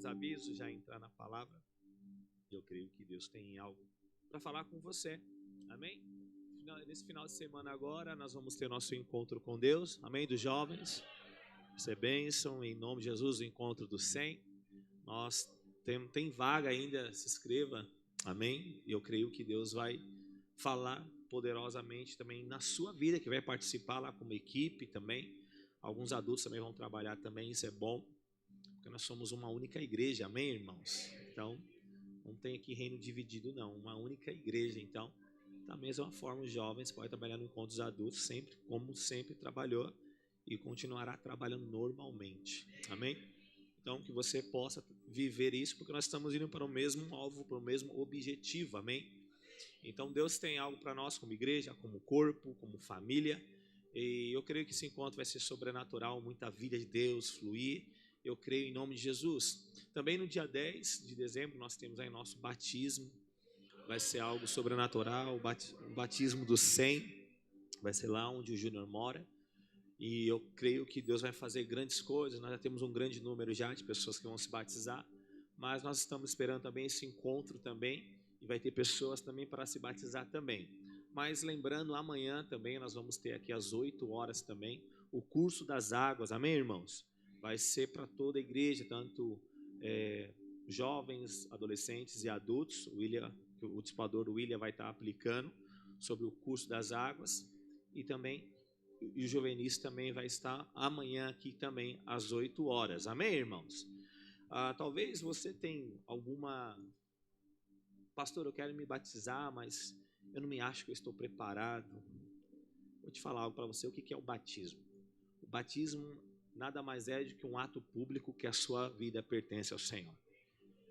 avisos, já entrar na palavra. Eu creio que Deus tem algo para falar com você, amém? Nesse final de semana agora, nós vamos ter nosso encontro com Deus, amém? Dos jovens, ser bênção, em nome de Jesus, o encontro dos 100. Nós tem vaga ainda, se inscreva, amém? E eu creio que Deus vai falar poderosamente também na sua vida, que vai participar lá como equipe também. Alguns adultos também vão trabalhar também, isso é bom, porque nós somos uma única igreja, amém, irmãos? Então, não tem aqui reino dividido não, uma única igreja. Então, da mesma forma, os jovens podem trabalhar no encontro dos adultos, sempre, como sempre trabalhou, e continuará trabalhando normalmente, amém? Então, que você possa viver isso, porque nós estamos indo para o mesmo alvo, para o mesmo objetivo, amém? Então, Deus tem algo para nós como igreja, como corpo, como família, e eu creio que esse encontro vai ser sobrenatural, muita vida de Deus fluir, eu creio em nome de Jesus. Também no dia 10 de dezembro nós temos aí nosso batismo, vai ser algo sobrenatural, o batismo dos 100, vai ser lá onde o Júnior mora, e eu creio que Deus vai fazer grandes coisas. Nós já temos um grande número já de pessoas que vão se batizar, mas nós estamos esperando também esse encontro também, e vai ter pessoas também para se batizar também. Mas lembrando, amanhã também nós vamos ter aqui às 8 horas também o curso das águas, amém, irmãos? Vai ser para toda a igreja, tanto jovens, adolescentes e adultos. O discipulador William vai estar aplicando sobre o curso das águas, e também o juvenis também vai estar amanhã aqui também às 8 horas, amém, irmãos? Talvez você tenha alguma... Pastor, eu quero me batizar, mas eu não me acho que eu estou preparado. Vou te falar algo para você, o que é o batismo? O batismo nada mais é do que um ato público que a sua vida pertence ao Senhor.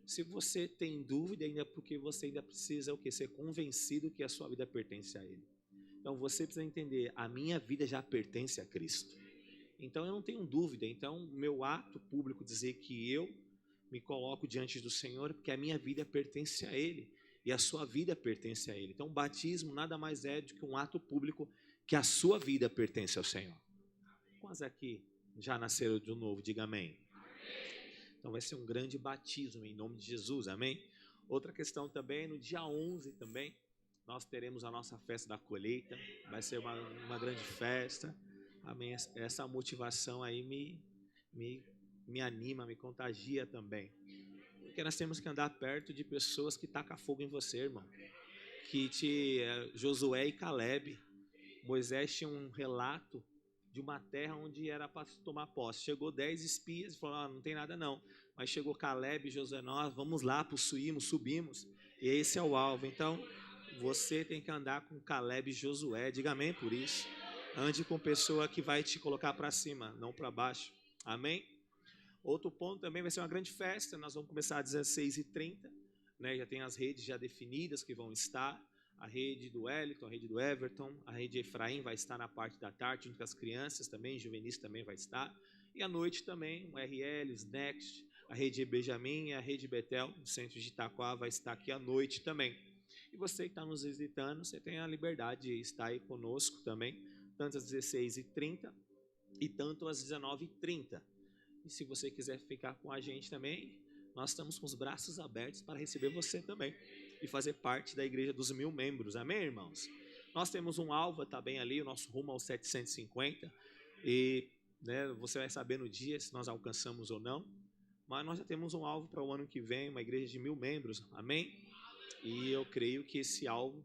Se você tem dúvida, ainda porque você ainda precisa o quê? Ser convencido que a sua vida pertence a Ele. Então você precisa entender, a minha vida já pertence a Cristo. Então eu não tenho dúvida, então meu ato público dizer que eu me coloco diante do Senhor, porque a minha vida pertence a Ele, e a sua vida pertence a Ele. Então o batismo nada mais é do que um ato público que a sua vida pertence ao Senhor. Quantos aqui já nasceram de novo? Diga amém. Então vai ser um grande batismo em nome de Jesus, amém? Outra questão também, no dia 11 também, nós teremos a nossa festa da colheita, vai ser uma grande festa, amém? Essa motivação aí me anima, me contagia também, porque nós temos que andar perto de pessoas que tacam fogo em você, irmão, Josué e Caleb. Moisés tinha um relato de uma terra onde era para tomar posse. Chegou 10 espias e falou, não tem nada não. Mas chegou Caleb e Josué, nós vamos lá, possuímos, subimos. E esse é o alvo. Então, você tem que andar com Caleb e Josué. Diga amém por isso. Ande com pessoa que vai te colocar para cima, não para baixo. Amém? Outro ponto também vai ser uma grande festa. Nós vamos começar às 16h30. Né? Já tem as redes já definidas que vão estar. A rede do Wellington, a rede do Everton, a rede Efraim vai estar na parte da tarde, junto com as crianças também, juvenis também vai estar. E à noite também, o RL, os Next, a rede Benjamin e a rede Betel, no centro de Itaquá, vai estar aqui à noite também. E você que está nos visitando, você tem a liberdade de estar aí conosco também, tanto às 16h30 e tanto às 19h30. E se você quiser ficar com a gente também, nós estamos com os braços abertos para receber você também e fazer parte da igreja dos 1000 membros, amém, irmãos? Nós temos um alvo, está bem ali, o nosso rumo aos 750, e né, você vai saber no dia se nós alcançamos ou não, mas nós já temos um alvo para o ano que vem, uma igreja de 1000 membros, amém? E eu creio que esse alvo,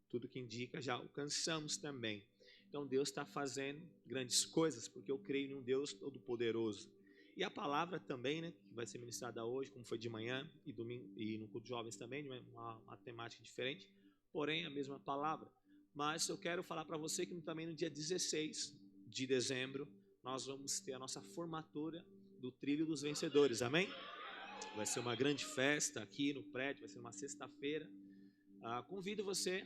tudo que indica, já alcançamos também. Então Deus está fazendo grandes coisas, porque eu creio em um Deus todo-poderoso. E a palavra também, né, que vai ser ministrada hoje, como foi de manhã e domingo, e no culto de jovens também, uma temática diferente, porém a mesma palavra. Mas eu quero falar para você que também no dia 16 de dezembro, nós vamos ter a nossa formatura do Trilho dos Vencedores, amém? Vai ser uma grande festa aqui no prédio, vai ser uma sexta-feira. Convido você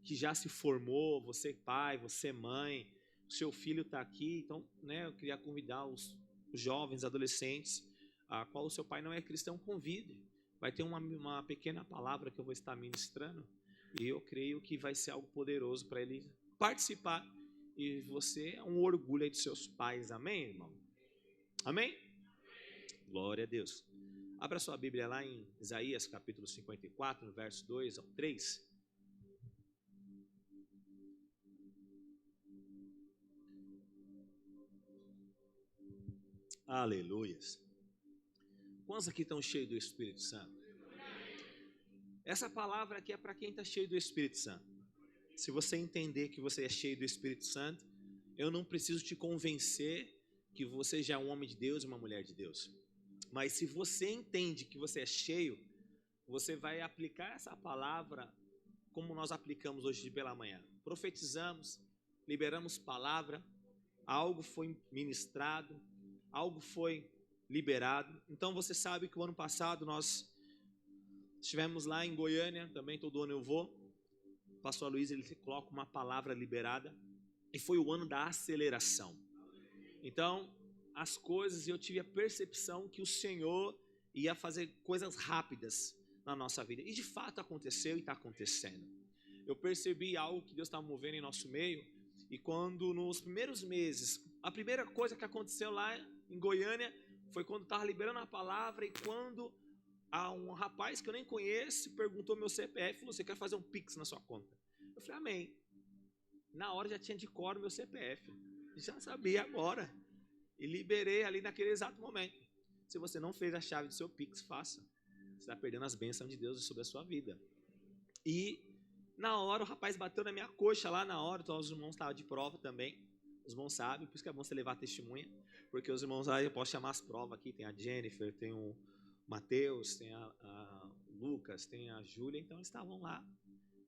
que já se formou, você pai, você mãe, o seu filho está aqui, então né, eu queria convidar os jovens, adolescentes, a qual o seu pai não é cristão, convide. Vai ter uma pequena palavra que eu vou estar ministrando, e eu creio que vai ser algo poderoso para ele participar, e você é um orgulho aí dos seus pais, amém, irmão? Amém? Glória a Deus. Abra sua Bíblia lá em Isaías capítulo 54, no verso 2 ao 3. Aleluias. Quantos aqui estão cheios do Espírito Santo? Essa palavra aqui é para quem está cheio do Espírito Santo. Se você entender que você é cheio do Espírito Santo, eu não preciso te convencer que você já é um homem de Deus e uma mulher de Deus. Mas se você entende que você é cheio, você vai aplicar essa palavra como nós aplicamos hoje pela manhã. Profetizamos, liberamos palavra, algo foi ministrado, algo foi liberado. Então você sabe que o ano passado nós estivemos lá em Goiânia, também todo ano eu vou. O pastor Luiz, ele coloca uma palavra liberada, e foi o ano da aceleração. Então, as coisas, eu tive a percepção que o Senhor ia fazer coisas rápidas na nossa vida. E de fato aconteceu e está acontecendo. Eu percebi algo que Deus estava movendo em nosso meio, e quando nos primeiros meses, a primeira coisa que aconteceu lá em Goiânia foi quando estava liberando a palavra, e quando um rapaz que eu nem conheço perguntou meu CPF e falou: você quer fazer um Pix na sua conta? Eu falei: amém. Na hora já tinha de cor o meu CPF, já sabia agora, e liberei ali naquele exato momento. Se você não fez a chave do seu Pix, faça. Você está perdendo as bênçãos de Deus sobre a sua vida. E na hora o rapaz bateu na minha coxa lá na hora, então os irmãos estavam de prova também. Os irmãos sabem, por isso que é bom você levar testemunha, porque os irmãos aí, eu posso chamar as provas aqui, tem a Jennifer, tem o Mateus, tem a Lucas, tem a Júlia, então eles estavam lá.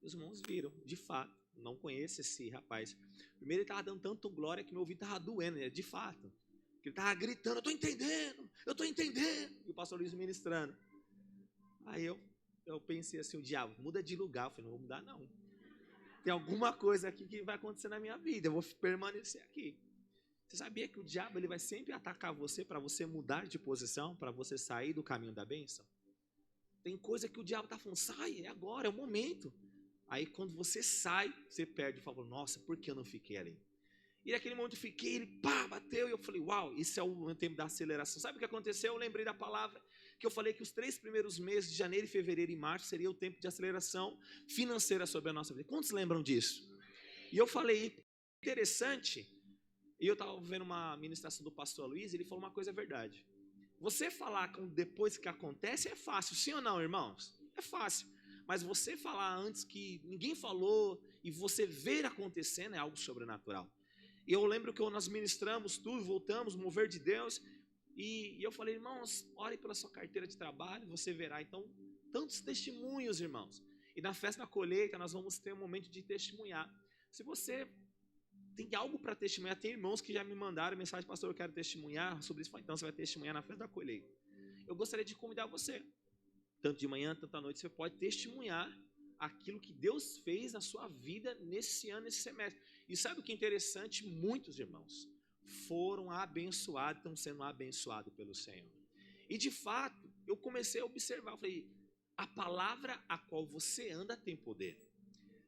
Os irmãos viram, de fato, não conheço esse rapaz. Primeiro ele estava dando tanto glória que meu ouvido estava doendo, de fato. Ele estava gritando: eu estou entendendo. E o pastor Luiz ministrando. Aí eu pensei assim: o diabo, muda de lugar. Eu falei: não vou mudar não. Tem alguma coisa aqui que vai acontecer na minha vida, eu vou permanecer aqui. Você sabia que o diabo ele vai sempre atacar você para você mudar de posição, para você sair do caminho da bênção? Tem coisa que o diabo está falando: sai, é agora, é o momento. Aí quando você sai, você perde e fala: nossa, por que eu não fiquei ali? E naquele momento eu fiquei, ele pá, bateu, e eu falei: uau, isso é o tempo da aceleração. Sabe o que aconteceu? Eu lembrei da palavra que eu falei que os 3 primeiros meses de janeiro, fevereiro e março seria o tempo de aceleração financeira sobre a nossa vida. Quantos lembram disso? E eu falei: interessante. E eu estava vendo uma ministração do pastor Luiz, e ele falou uma coisa verdade. Você falar depois que acontece é fácil, sim ou não, irmãos? É fácil. Mas você falar antes que ninguém falou e você ver acontecendo é algo sobrenatural. E eu lembro que nós ministramos tudo, voltamos, mover de Deus. E eu falei: irmãos, ore pela sua carteira de trabalho, você verá. Então, tantos testemunhos, irmãos. E na festa da colheita nós vamos ter um momento de testemunhar. Se você tem algo para testemunhar, tem irmãos que já me mandaram mensagem: pastor, eu quero testemunhar sobre isso. Então você vai testemunhar na festa da colheita. Eu gostaria de convidar você, tanto de manhã, tanto à noite, você pode testemunhar aquilo que Deus fez na sua vida nesse ano, nesse semestre. E sabe o que é interessante? Muitos irmãos foram abençoados, estão sendo abençoados pelo Senhor. E de fato, eu comecei a observar, eu falei: a palavra a qual você anda tem poder.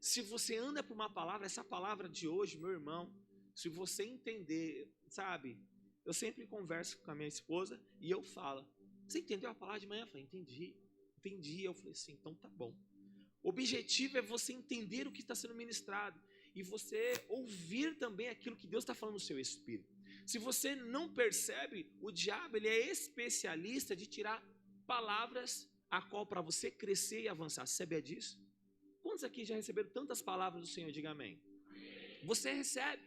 Se você anda por uma palavra, essa palavra de hoje, meu irmão, se você entender, sabe, eu sempre converso com a minha esposa e eu falo: você entendeu a palavra de manhã? Eu falei: entendi. Eu falei assim: então tá bom. O objetivo é você entender o que está sendo ministrado e você ouvir também aquilo que Deus está falando no seu espírito. Se você não percebe, o diabo ele é especialista de tirar palavras a qual para você crescer e avançar. Você sabia disso? Quantos aqui já receberam tantas palavras do Senhor? Diga amém. Você recebe.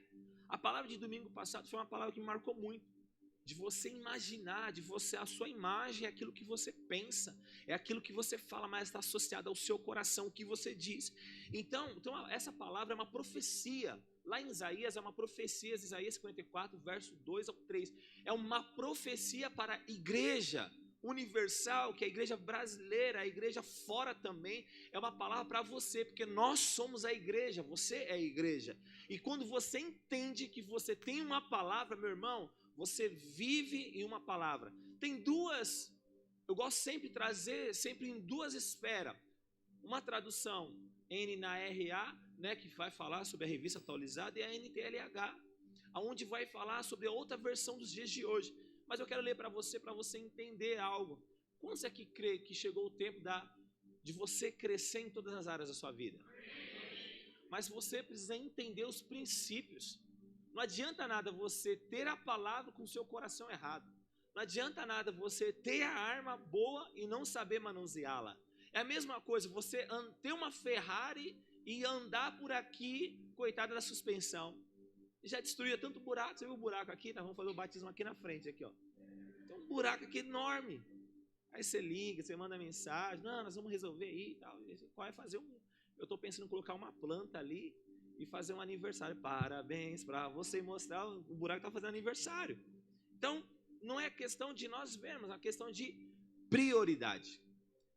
A palavra de domingo passado foi uma palavra que me marcou muito. De você imaginar, a sua imagem é aquilo que você pensa, é aquilo que você fala, mas está associado ao seu coração, o que você diz. Então essa palavra é uma profecia. Lá em Isaías é uma profecia, Isaías 54, verso 2 ao 3. É uma profecia para a igreja universal, que é a igreja brasileira, a igreja fora também. É uma palavra para você, porque nós somos a igreja, você é a igreja. E quando você entende que você tem uma palavra, meu irmão, você vive em uma palavra. Tem duas, eu gosto sempre de trazer, sempre em duas esferas. Uma tradução NRA, né, que vai falar sobre a revista atualizada, e a NTLH, onde vai falar sobre a outra versão dos dias de hoje. Mas eu quero ler para você entender algo. Quantos aqui crê que chegou o tempo de você crescer em todas as áreas da sua vida? Mas você precisa entender os princípios. Não adianta nada você ter a palavra com o seu coração errado. Não adianta nada você ter a arma boa e não saber manuseá-la. É a mesma coisa, você ter uma Ferrari e andar por aqui, coitada da suspensão. Já destruía tanto buraco. Você viu o buraco aqui? Nós vamos fazer o batismo aqui na frente, aqui, ó. Tem um buraco aqui enorme. Aí você liga, você manda mensagem. Não, nós vamos resolver aí e tal. Vai fazer eu estou pensando em colocar uma planta ali e fazer um aniversário. Parabéns para você, mostrar o buraco está fazendo aniversário. Então, não é questão de nós vermos, é uma questão de prioridade.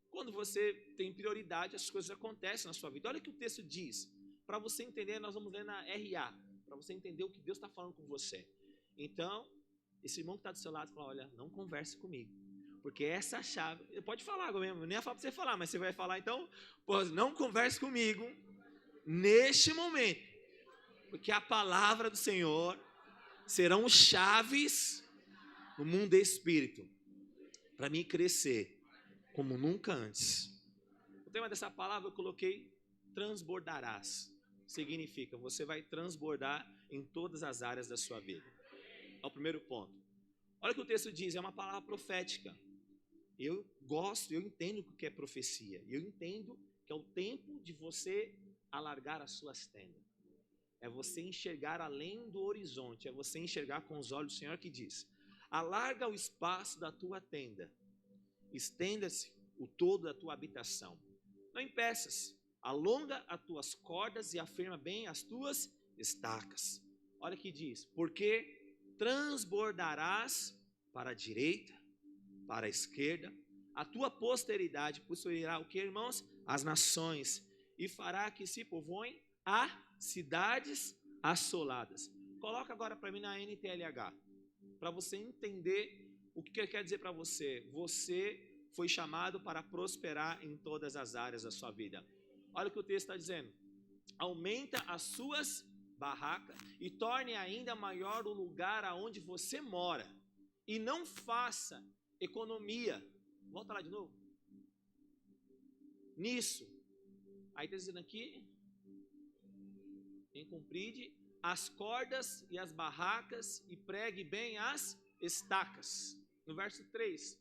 Quando você tem prioridade, as coisas acontecem na sua vida. Olha o que o texto diz. Para você entender, nós vamos ler na RA. Para você entender o que Deus está falando com você. Então, esse irmão que está do seu lado fala, olha, não converse comigo. Porque essa chave, pode falar mesmo, nem ia falar para você falar, mas você vai falar, então, não converse comigo neste momento. Porque a palavra do Senhor serão chaves no mundo espírito para mim crescer como nunca antes. O tema dessa palavra eu coloquei transbordarás. Significa, você vai transbordar em todas as áreas da sua vida. É o primeiro ponto. Olha o que o texto diz, é uma palavra profética. Eu gosto, eu entendo o que é profecia. Eu entendo que é o tempo de você alargar as suas tendas. É você enxergar além do horizonte. É você enxergar com os olhos do Senhor que diz: alarga o espaço da tua tenda. Estenda-se o todo da tua habitação. Não impeças. Alonga as tuas cordas e afirma bem as tuas estacas. Olha o que diz. Porque transbordarás para a direita, para a esquerda, a tua posteridade possuirá o que, irmãos? As nações, e fará que se povoem a cidades assoladas. Coloca agora para mim na NTLH, para você entender o que ele quer dizer para você. Você foi chamado para prosperar em todas as áreas da sua vida. Olha o que o texto está dizendo. Aumenta as suas barracas e torne ainda maior o lugar aonde você mora. E não faça economia. Volta lá de novo. Nisso. Aí está dizendo aqui. Compride as cordas e as barracas e pregue bem as estacas. No verso 3.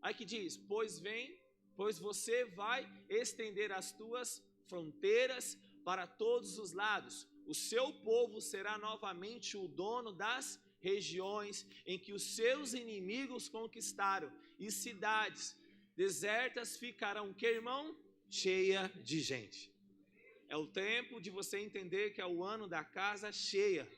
Aí que diz, pois você vai estender as tuas fronteiras para todos os lados. O seu povo será novamente o dono das regiões em que os seus inimigos conquistaram. E cidades desertas ficarão, que irmão? Cheia de gente. É o tempo de você entender que é o ano da casa cheia.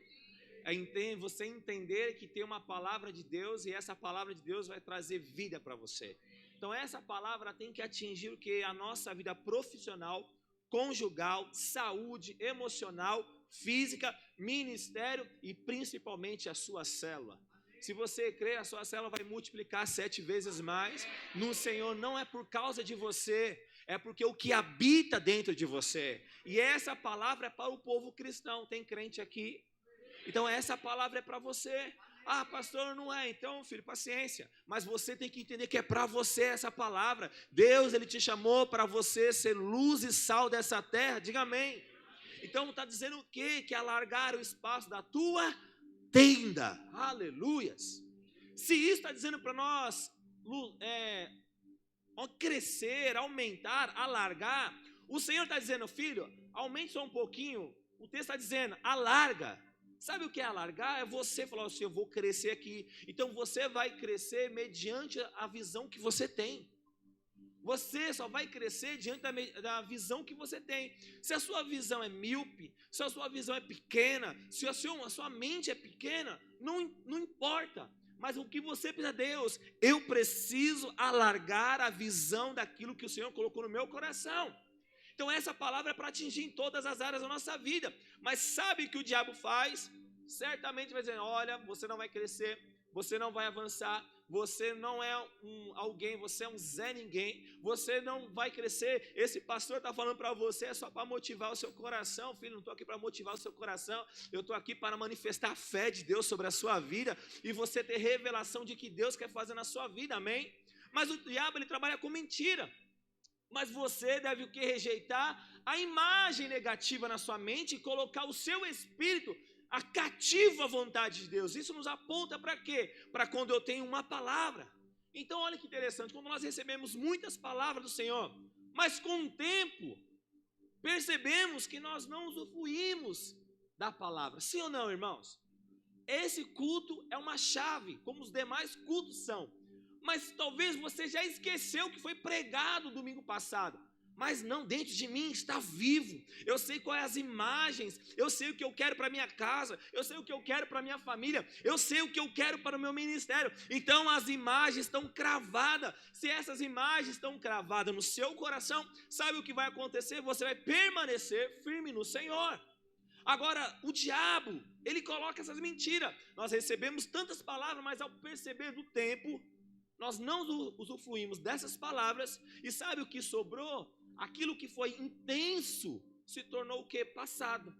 É você entender que tem uma palavra de Deus e essa palavra de Deus vai trazer vida para você. Então essa palavra tem que atingir o que? A nossa vida profissional, conjugal, saúde, emocional, física, ministério e principalmente a sua célula. Se você crê, a sua célula vai multiplicar 7 vezes mais no Senhor. Não é por causa de você, é porque o que habita dentro de você. E essa palavra é para o povo cristão. Tem crente aqui? Então essa palavra é para você. Ah, pastor, não é. Então, filho, paciência. Mas você tem que entender que é para você essa palavra. Deus, Ele te chamou para você ser luz e sal dessa terra. Diga amém. Então está dizendo o quê? Que alargar o espaço da tua tenda. Aleluias. Se isso está dizendo para nós crescer, aumentar, alargar, o Senhor está dizendo, filho, aumente só um pouquinho. O texto está dizendo, alarga. Sabe o que é alargar? É você falar assim, eu vou crescer aqui. Então você vai crescer mediante a visão que você tem. Você só vai crescer diante da visão que você tem. Se a sua visão é míope, se a sua visão é pequena, se a sua mente é pequena, não importa. Mas o que você precisa, Deus, eu preciso alargar a visão daquilo que o Senhor colocou no meu coração. Então essa palavra é para atingir em todas as áreas da nossa vida. Mas sabe o que o diabo faz? Certamente vai dizer, olha, você não vai crescer, você não vai avançar, você não é alguém, você é um Zé Ninguém, você não vai crescer, esse pastor está falando para você, é só para motivar o seu coração, filho, não estou aqui para motivar o seu coração, eu estou aqui para manifestar a fé de Deus sobre a sua vida, e você ter revelação de que Deus quer fazer na sua vida, amém? Mas o diabo, ele trabalha com mentira. Mas você deve o que? Rejeitar a imagem negativa na sua mente e colocar o seu espírito a cativo à vontade de Deus. Isso nos aponta para quê? Para quando eu tenho uma palavra. Então olha que interessante, quando nós recebemos muitas palavras do Senhor, mas com o tempo, percebemos que nós não usufruímos da palavra. Sim ou não, irmãos? Esse culto é uma chave, como os demais cultos são. Mas talvez você já esqueceu o que foi pregado domingo passado. Mas não, dentro de mim está vivo. Eu sei quais as imagens, eu sei o que eu quero para minha casa, eu sei o que eu quero para minha família, eu sei o que eu quero para o meu ministério. Então as imagens estão cravadas. Se essas imagens estão cravadas no seu coração, sabe o que vai acontecer? Você vai permanecer firme no Senhor. Agora, o diabo, ele coloca essas mentiras. Nós recebemos tantas palavras, mas ao perceber do tempo, nós não usufruímos dessas palavras. E sabe o que sobrou? Aquilo que foi intenso se tornou o que? Passado.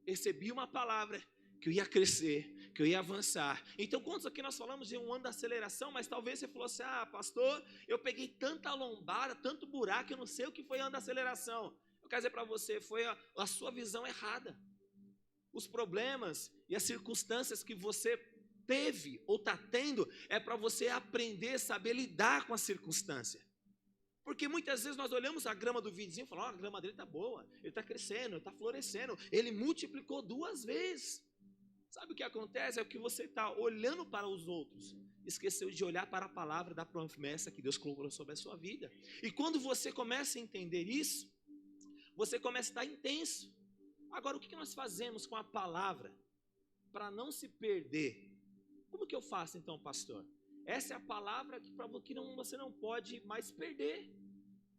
Recebi uma palavra que eu ia crescer, que eu ia avançar. Então, quantos aqui nós falamos de um ano de aceleração, mas talvez você falou assim, pastor, eu peguei tanta lombada, tanto buraco, eu não sei o que foi ano de aceleração. Eu quero dizer para você, foi a sua visão errada. Os problemas e as circunstâncias que você teve ou está tendo, é para você aprender a saber lidar com a circunstância. Porque muitas vezes nós olhamos a grama do vizinho e falamos, a grama dele está boa, ele está crescendo, ele está florescendo, ele multiplicou 2 vezes. Sabe o que acontece? É que você está olhando para os outros, esqueceu de olhar para a palavra da promessa que Deus colocou sobre a sua vida. E quando você começa a entender isso, você começa a estar intenso. Agora, o que nós fazemos com a palavra para não se perder? Como que eu faço então, pastor? Essa é a palavra que você não pode mais perder.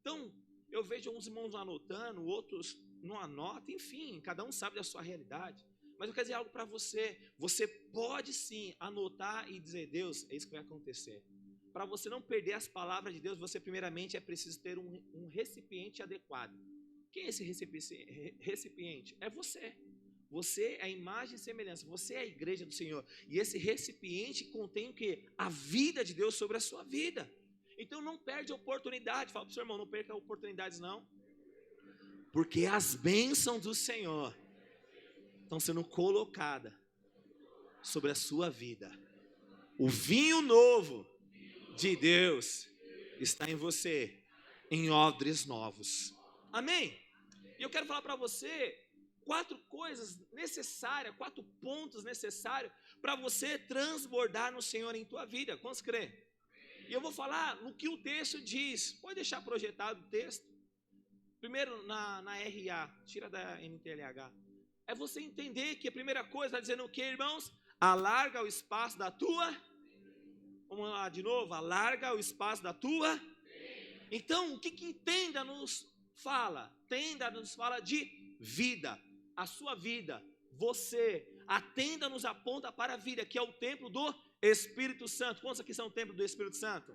Então, eu vejo uns irmãos anotando, outros não anotam, enfim, cada um sabe da sua realidade. Mas eu quero dizer algo para você. Você pode sim anotar e dizer, Deus, é isso que vai acontecer. Para você não perder as palavras de Deus, você primeiramente é preciso ter um recipiente adequado. Quem é esse recipiente? É você. Você é a imagem e semelhança, você é a igreja do Senhor. E esse recipiente contém o quê? A vida de Deus sobre a sua vida. Então não perde a oportunidade. Fala para o seu irmão, não perca oportunidades não. Porque as bênçãos do Senhor estão sendo colocadas sobre a sua vida. O vinho novo de Deus está em você, em odres novos. Amém? E eu quero falar para você 4 coisas necessárias, 4 pontos necessários para você transbordar no Senhor em tua vida. Quantos crê? E eu vou falar no que o texto diz. Pode deixar projetado o texto. Primeiro na RA, tira da NTLH. É você entender que a primeira coisa está dizendo o que, irmãos? Alarga o espaço da tua. Vamos lá de novo. Alarga o espaço da tua. Então, o que tenda nos fala? Tenda nos fala de vida. A sua vida, você, a tenda nos aponta para a vida, que é o templo do Espírito Santo. Quantos aqui são o templo do Espírito Santo?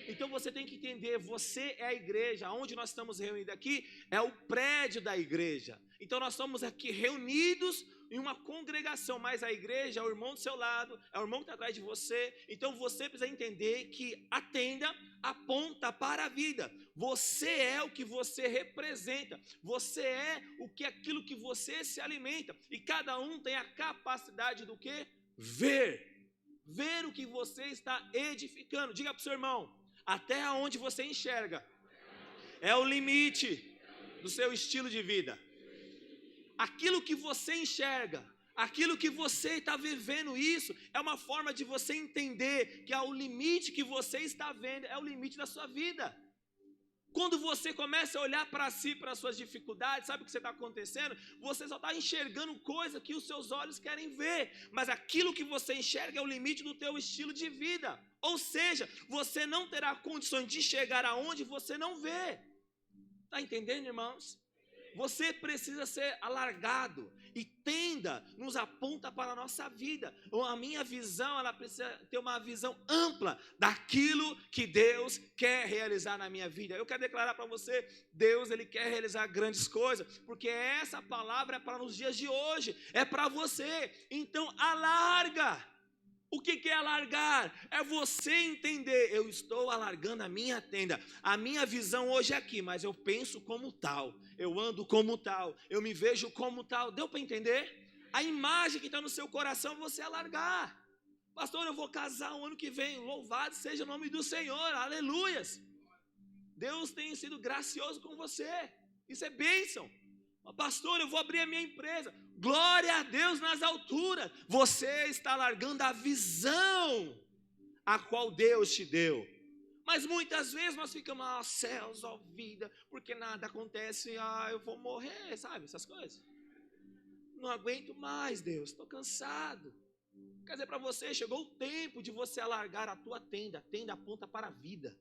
Então você tem que entender, você é a igreja. Onde nós estamos reunidos aqui é o prédio da igreja. Então nós estamos aqui reunidos em uma congregação, mas a igreja é o irmão do seu lado, é o irmão que está atrás de você. Então você precisa entender que a tenda aponta para a vida. Você é o que você representa. Você é aquilo que você se alimenta. E cada um tem a capacidade do quê? Ver o que você está edificando. Diga para o seu irmão, até onde você enxerga é o limite do seu estilo de vida. Aquilo que você enxerga, aquilo que você está vivendo, isso é uma forma de você entender que o limite que você está vendo é o limite da sua vida. Quando você começa a olhar para si, para as suas dificuldades, sabe o que está acontecendo? Você só está enxergando coisa que os seus olhos querem ver, mas aquilo que você enxerga é o limite do teu estilo de vida. Ou seja, você não terá condições de chegar aonde você não vê. Está entendendo, irmãos? Você precisa ser alargado, e tenda nos aponta para a nossa vida. A minha visão, ela precisa ter uma visão ampla daquilo que Deus quer realizar na minha vida. Eu quero declarar para você, Deus, Ele quer realizar grandes coisas, porque essa palavra é para os dias de hoje, é para você. Então alarga. O que é alargar? É você entender, eu estou alargando a minha tenda. A minha visão hoje é aqui, mas eu penso como tal. Eu ando como tal. Eu me vejo como tal. Deu para entender? A imagem que está no seu coração, você alargar. Pastor, eu vou casar o ano que vem. Louvado seja o nome do Senhor. Aleluias. Deus tem sido gracioso com você. Isso é bênção. Pastor, eu vou abrir a minha empresa. Glória a Deus nas alturas. Você está largando a visão a qual Deus te deu. Mas muitas vezes nós ficamos, céus, ó vida, porque nada acontece, eu vou morrer, sabe, essas coisas. Não aguento mais, Deus, estou cansado. Quer dizer para você, chegou o tempo de você alargar a tua tenda. A tenda aponta para a vida.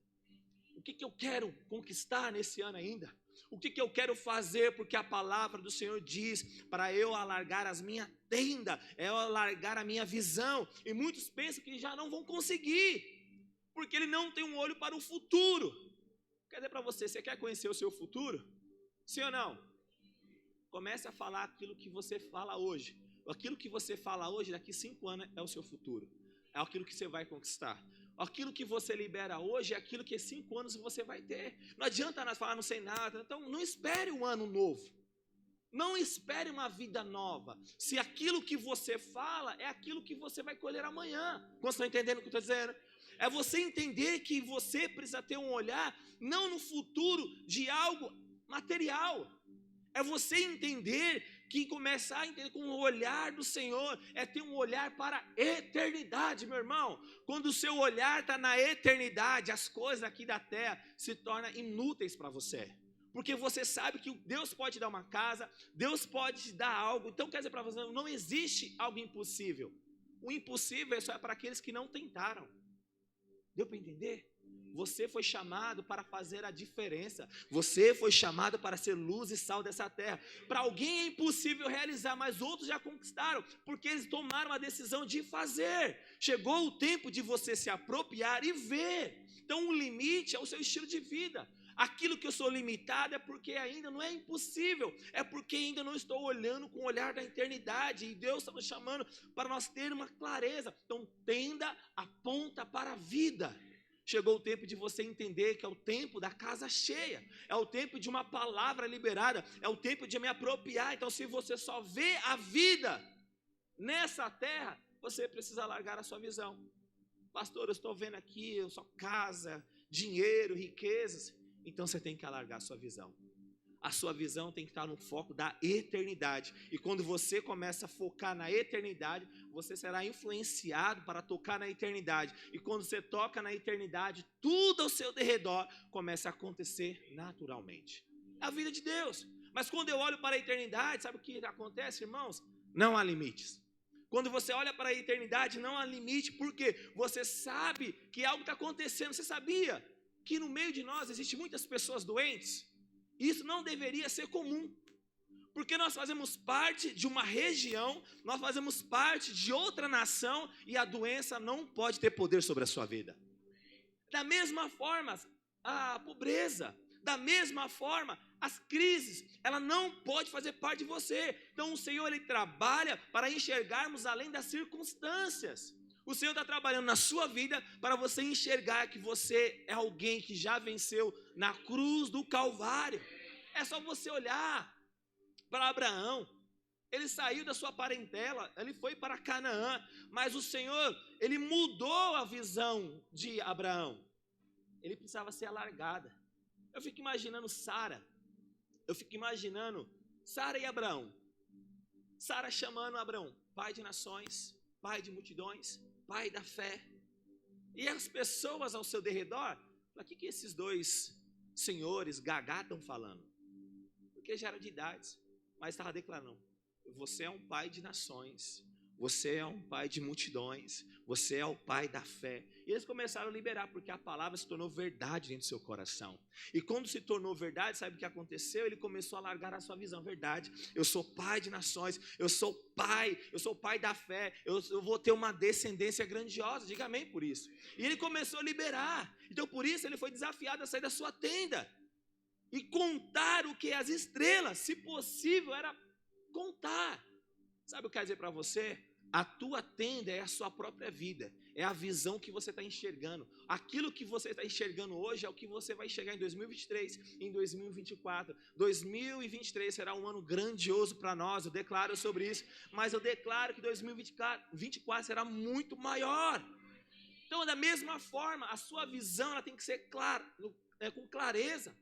O que eu quero conquistar nesse ano ainda? O que eu quero fazer? Porque a palavra do Senhor diz para eu alargar as minhas tendas, é eu alargar a minha visão. E muitos pensam que já não vão conseguir, porque ele não tem um olho para o futuro. Quer dizer para você, você quer conhecer o seu futuro? Sim ou não? Comece a falar aquilo que você fala hoje. Aquilo que você fala hoje, daqui 5 anos é o seu futuro. É aquilo que você vai conquistar. Aquilo que você libera hoje é aquilo que 5 anos você vai ter. Não adianta nós falar, não sei nada. Então, não espere um ano novo. Não espere uma vida nova. Se aquilo que você fala é aquilo que você vai colher amanhã. Vocês estão entendendo o que eu estou dizendo? É você entender que você precisa ter um olhar, não no futuro, de algo material. É você entender que começar a entender com o olhar do Senhor, é ter um olhar para a eternidade, meu irmão. Quando o seu olhar está na eternidade, as coisas aqui da terra se tornam inúteis para você. Porque você sabe que Deus pode dar uma casa, Deus pode te dar algo. Então quer dizer para você, não existe algo impossível. O impossível é só para aqueles que não tentaram. Deu para entender? Você foi chamado para fazer a diferença. Você foi chamado para ser luz e sal dessa terra. Para alguém é impossível realizar, mas outros já conquistaram, porque eles tomaram a decisão de fazer. Chegou o tempo de você se apropriar e ver. Então o limite é o seu estilo de vida. Aquilo que eu sou limitado é porque ainda não é impossível. É porque ainda não estou olhando com o olhar da eternidade. E Deus está nos chamando para nós termos uma clareza. Então tenda aponta para a vida. Chegou o tempo de você entender que é o tempo da casa cheia, é o tempo de uma palavra liberada, é o tempo de me apropriar. Então, se você só vê a vida nessa terra, você precisa largar a sua visão. Pastor, eu estou vendo aqui, eu só casa, dinheiro, riquezas. Então, você tem que alargar a sua visão. A sua visão tem que estar no foco da eternidade. E quando você começa a focar na eternidade, você será influenciado para tocar na eternidade. E quando você toca na eternidade, tudo ao seu derredor começa a acontecer naturalmente. É a vida de Deus. Mas quando eu olho para a eternidade, sabe o que acontece, irmãos? Não há limites. Quando você olha para a eternidade, não há limite, porque você sabe que algo está acontecendo. Você sabia que no meio de nós existem muitas pessoas doentes? Isso não deveria ser comum, porque nós fazemos parte de uma região, nós fazemos parte de outra nação, e a doença não pode ter poder sobre a sua vida. Da mesma forma, a pobreza, da mesma forma, as crises, ela não pode fazer parte de você. Então o Senhor, Ele trabalha para enxergarmos além das circunstâncias. O Senhor está trabalhando na sua vida para você enxergar que você é alguém que já venceu na cruz do Calvário. É só você olhar para Abraão. Ele saiu da sua parentela, ele foi para Canaã, mas o Senhor, Ele mudou a visão de Abraão. Ele precisava ser alargada. Eu fico imaginando Sara. Eu fico imaginando Sara e Abraão. Sara chamando Abraão, pai de nações, pai de multidões, pai da fé. E as pessoas ao seu derredor, o que esses dois senhores gagá estão falando? Porque já eram de idades, mas estava declarando, você é um pai de nações, você é um pai de multidões, você é o pai da fé. E eles começaram a liberar, porque a palavra se tornou verdade dentro do seu coração. E quando se tornou verdade, sabe o que aconteceu? Ele começou a largar a sua visão. Verdade, eu sou pai de nações, eu sou pai da fé, eu vou ter uma descendência grandiosa, diga amém por isso. E ele começou a liberar. Então por isso ele foi desafiado a sair da sua tenda e contar o que as estrelas, se possível, era contar. Sabe o que quer dizer para você? A tua tenda é a sua própria vida, é a visão que você está enxergando. Aquilo que você está enxergando hoje é o que você vai enxergar em 2023, em 2024. 2023 será um ano grandioso para nós, eu declaro sobre isso, mas eu declaro que 2024 será muito maior. Então, da mesma forma, a sua visão ela tem que ser clara, com clareza.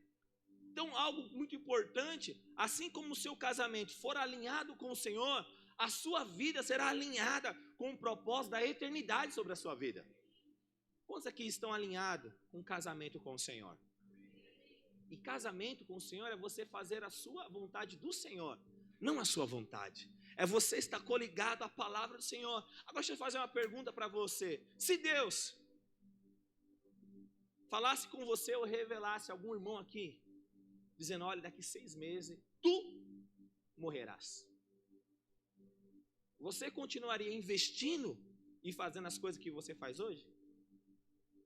Então, algo muito importante, assim como o seu casamento for alinhado com o Senhor, a sua vida será alinhada com o propósito da eternidade sobre a sua vida. Quantos aqui estão alinhados com o casamento com o Senhor? E casamento com o Senhor é você fazer a sua vontade do Senhor, não a sua vontade. É você estar coligado à palavra do Senhor. Agora deixa eu fazer uma pergunta para você. Se Deus falasse com você ou revelasse algum irmão aqui, dizendo, olha, daqui 6 meses, tu morrerás. Você continuaria investindo e fazendo as coisas que você faz hoje?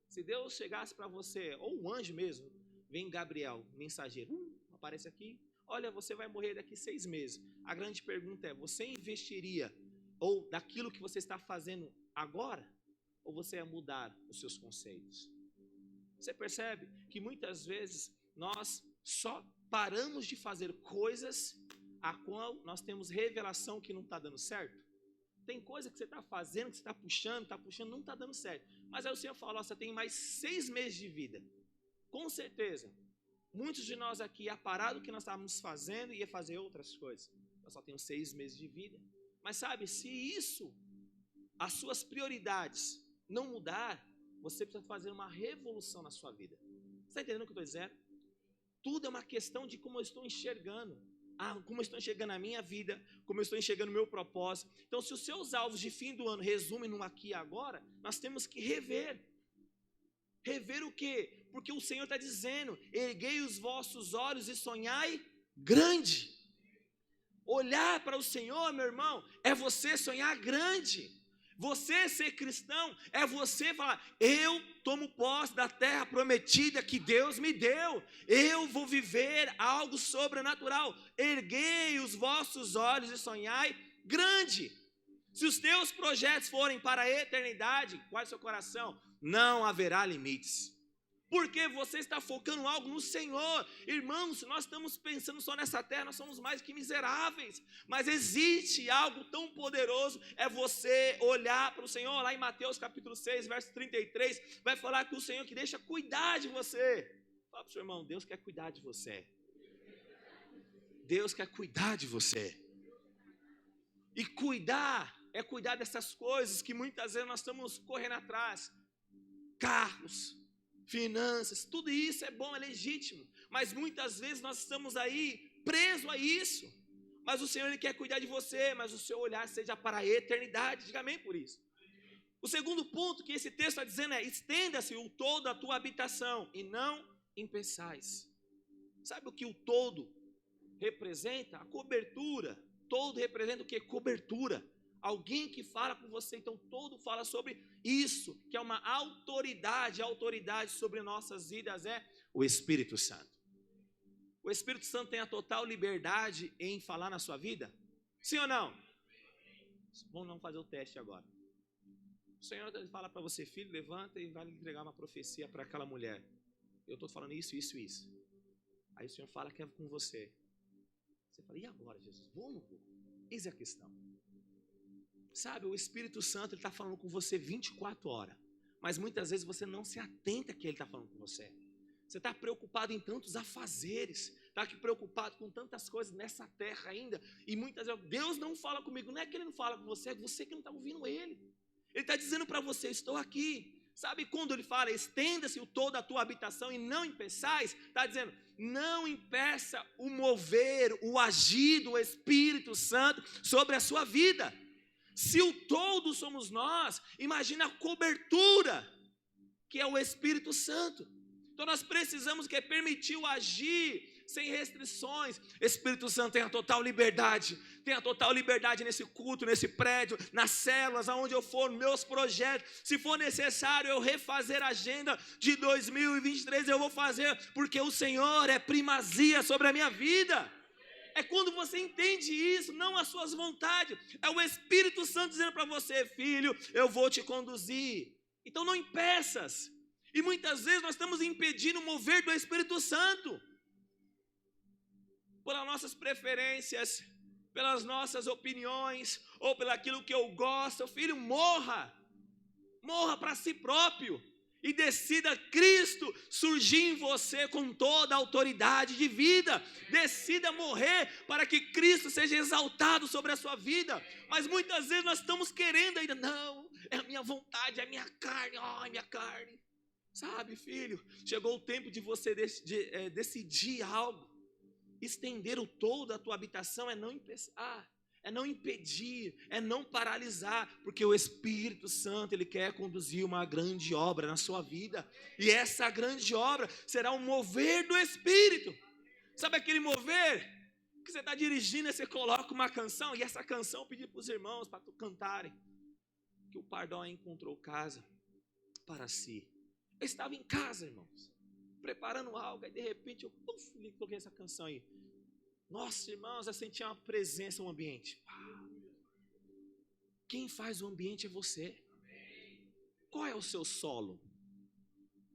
Se Deus chegasse para você, ou um anjo mesmo, vem Gabriel, mensageiro, aparece aqui, olha, você vai morrer daqui 6 meses. A grande pergunta é, você investiria, ou daquilo que você está fazendo agora, ou você ia mudar os seus conceitos? Você percebe que muitas vezes nós só paramos de fazer coisas a qual nós temos revelação que não está dando certo? Tem coisa que você está fazendo, que você está puxando, não está dando certo. Mas aí o Senhor fala, você tem mais 6 meses de vida. Com certeza, muitos de nós aqui ia parar do que nós estávamos fazendo e ia fazer outras coisas. Eu só tenho 6 meses de vida. Mas sabe, se isso, as suas prioridades não mudar, você precisa fazer uma revolução na sua vida. Você está entendendo o que eu estou dizendo? Tudo é uma questão de como eu estou enxergando. Como eu estou enxergando a minha vida, como eu estou enxergando o meu propósito. Então, se os seus alvos de fim do ano resumem no aqui e agora, nós temos que rever. Rever o quê? Porque o Senhor está dizendo, erguei os vossos olhos e sonhai grande. Olhar para o Senhor, meu irmão, é você sonhar grande. Você ser cristão é você falar, eu tomo posse da terra prometida que Deus me deu. Eu vou viver algo sobrenatural. Erguei os vossos olhos e sonhai grande. Se os teus projetos forem para a eternidade, guarde seu coração, não haverá limites. Porque você está focando algo no Senhor. Irmãos, se nós estamos pensando só nessa terra, nós somos mais que miseráveis. Mas existe algo tão poderoso, é você olhar para o Senhor. Lá em Mateus capítulo 6, verso 33, vai falar que o Senhor que deixa cuidar de você. Fala para o seu irmão, Deus quer cuidar de você. Deus quer cuidar de você. E cuidar é cuidar dessas coisas que muitas vezes nós estamos correndo atrás. Carros, finanças, tudo isso é bom, é legítimo, mas muitas vezes nós estamos aí presos a isso. Mas o Senhor Ele quer cuidar de você, mas o seu olhar seja para a eternidade. Diga amém por isso. O segundo ponto que esse texto está dizendo é, estenda-se o todo da tua habitação e não empeçais. Sabe o que o todo representa? A cobertura. Todo representa o que? Cobertura. Alguém que fala com você, então todo fala sobre isso, que é uma autoridade. A autoridade sobre nossas vidas é o Espírito Santo. O Espírito Santo tem a total liberdade em falar na sua vida? Sim ou não? Vamos fazer o teste agora. O Senhor fala para você, filho, levanta e vai entregar uma profecia para aquela mulher. Eu estou falando isso. Aí o Senhor fala que é com você. Você fala, e agora, Jesus? Vou ou não vou? Eis a questão. Sabe, o Espírito Santo está falando com você 24 horas. Mas muitas vezes você não se atenta que Ele está falando com você. Você está preocupado em tantos afazeres. Está aqui preocupado com tantas coisas nessa terra ainda. E muitas vezes, Deus não fala comigo. Não é que Ele não fala com você, é você que não está ouvindo Ele. Ele está dizendo para você, estou aqui. Sabe quando Ele fala, estenda-se o todo a tua habitação e não impeçais? Está dizendo, não impeça o mover, o agir do Espírito Santo sobre a sua vida. Se o todo somos nós, imagina a cobertura, que é o Espírito Santo. Então nós precisamos que permitir o agir sem restrições. Espírito Santo tem a total liberdade. Tem a total liberdade nesse culto, nesse prédio, nas células, aonde eu for, meus projetos. Se for necessário eu refazer a agenda de 2023, eu vou fazer, porque o Senhor é primazia sobre a minha vida. É quando você entende isso, não as suas vontades. É o Espírito Santo dizendo para você, filho, eu vou te conduzir. Então não impeças. E muitas vezes nós estamos impedindo o mover do Espírito Santo. Pelas nossas preferências, pelas nossas opiniões, ou pelaquilo que eu gosto. Filho, morra para si próprio, e decida Cristo surgir em você com toda a autoridade de vida. Decida morrer para que Cristo seja exaltado sobre a sua vida. Mas muitas vezes nós estamos querendo ainda, não, é a minha vontade, é a minha carne, ai, minha carne. Sabe, filho, chegou o tempo de você decidir algo. Estender o todo da tua habitação é não impeçar, é não impedir, é não paralisar, porque o Espírito Santo, ele quer conduzir uma grande obra na sua vida, e essa grande obra será um mover do Espírito. Sabe aquele mover que você está dirigindo, e você coloca uma canção, e essa canção eu pedi para os irmãos para cantarem, que o Pardal encontrou casa para si. Eu estava em casa, irmãos, preparando algo, aí de repente eu coloquei essa canção aí. Nossa, irmãos, eu senti uma presença no ambiente. Quem faz o ambiente é você. Qual é o seu solo?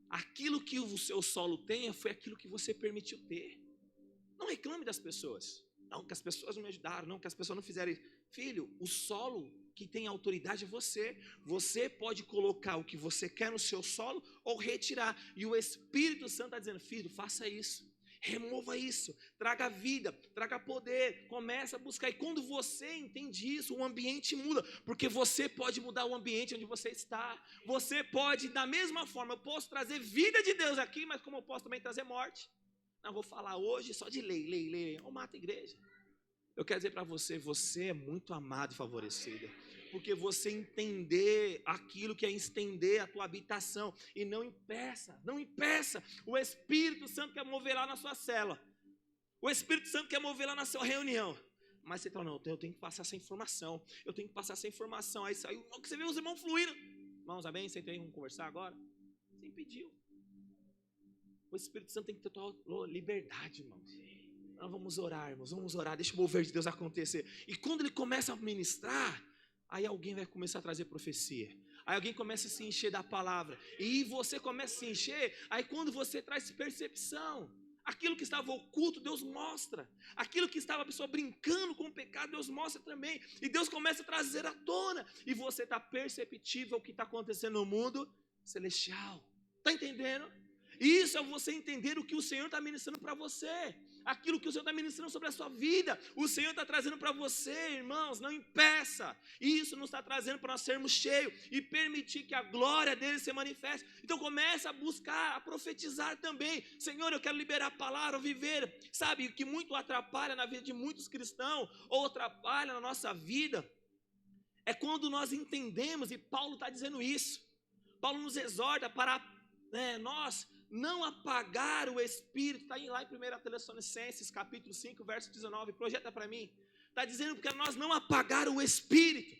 Aquilo que o seu solo tenha foi aquilo que você permitiu ter. Não reclame das pessoas. Não, que as pessoas não me ajudaram, não, que as pessoas não fizeram isso. Filho, o solo que tem autoridade é você. Você pode colocar o que você quer no seu solo ou retirar. E o Espírito Santo está dizendo, filho, faça isso. Remova isso, traga vida, traga poder, começa a buscar. E quando você entende isso, o ambiente muda, porque você pode mudar o ambiente onde você está. Você pode, da mesma forma, eu posso trazer vida de Deus aqui, mas como eu posso também trazer morte. Não vou falar hoje só de lei, ou mata a igreja. Eu quero dizer para você, você é muito amado e favorecido, porque você entender aquilo que é estender a tua habitação, e não impeça, o Espírito Santo quer mover lá na sua cela, o Espírito Santo quer mover lá na sua reunião, mas você fala, não, eu tenho que passar essa informação, aí saiu, que você vê os irmãos fluindo, irmãos, amém, você tem, vamos conversar agora, você impediu, o Espírito Santo tem que ter total liberdade, irmãos. Vamos orar, irmãos, deixa o mover de Deus acontecer, e quando ele começa a ministrar, aí alguém vai começar a trazer profecia, aí alguém começa a se encher da palavra, e você começa a se encher, aí quando você traz percepção, aquilo que estava oculto, Deus mostra, aquilo que estava a pessoa brincando com o pecado, Deus mostra também, e Deus começa a trazer à tona, e você está perceptível o que está acontecendo no mundo celestial, está entendendo? Isso é você entender o que o Senhor está ministrando para você, aquilo que o Senhor está ministrando sobre a sua vida, o Senhor está trazendo para você, irmãos, não impeça, isso nos está trazendo para nós sermos cheios, e permitir que a glória dele se manifeste. Então começa a buscar, a profetizar também, Senhor, eu quero liberar a palavra, viver, sabe, o que muito atrapalha na vida de muitos cristãos, ou atrapalha na nossa vida, é quando nós entendemos, e Paulo está dizendo isso, Paulo nos exorta para nós não apagar o Espírito, está lá em 1 Tessalonicenses capítulo 5, verso 19, projeta para mim, está dizendo para nós não apagar o Espírito.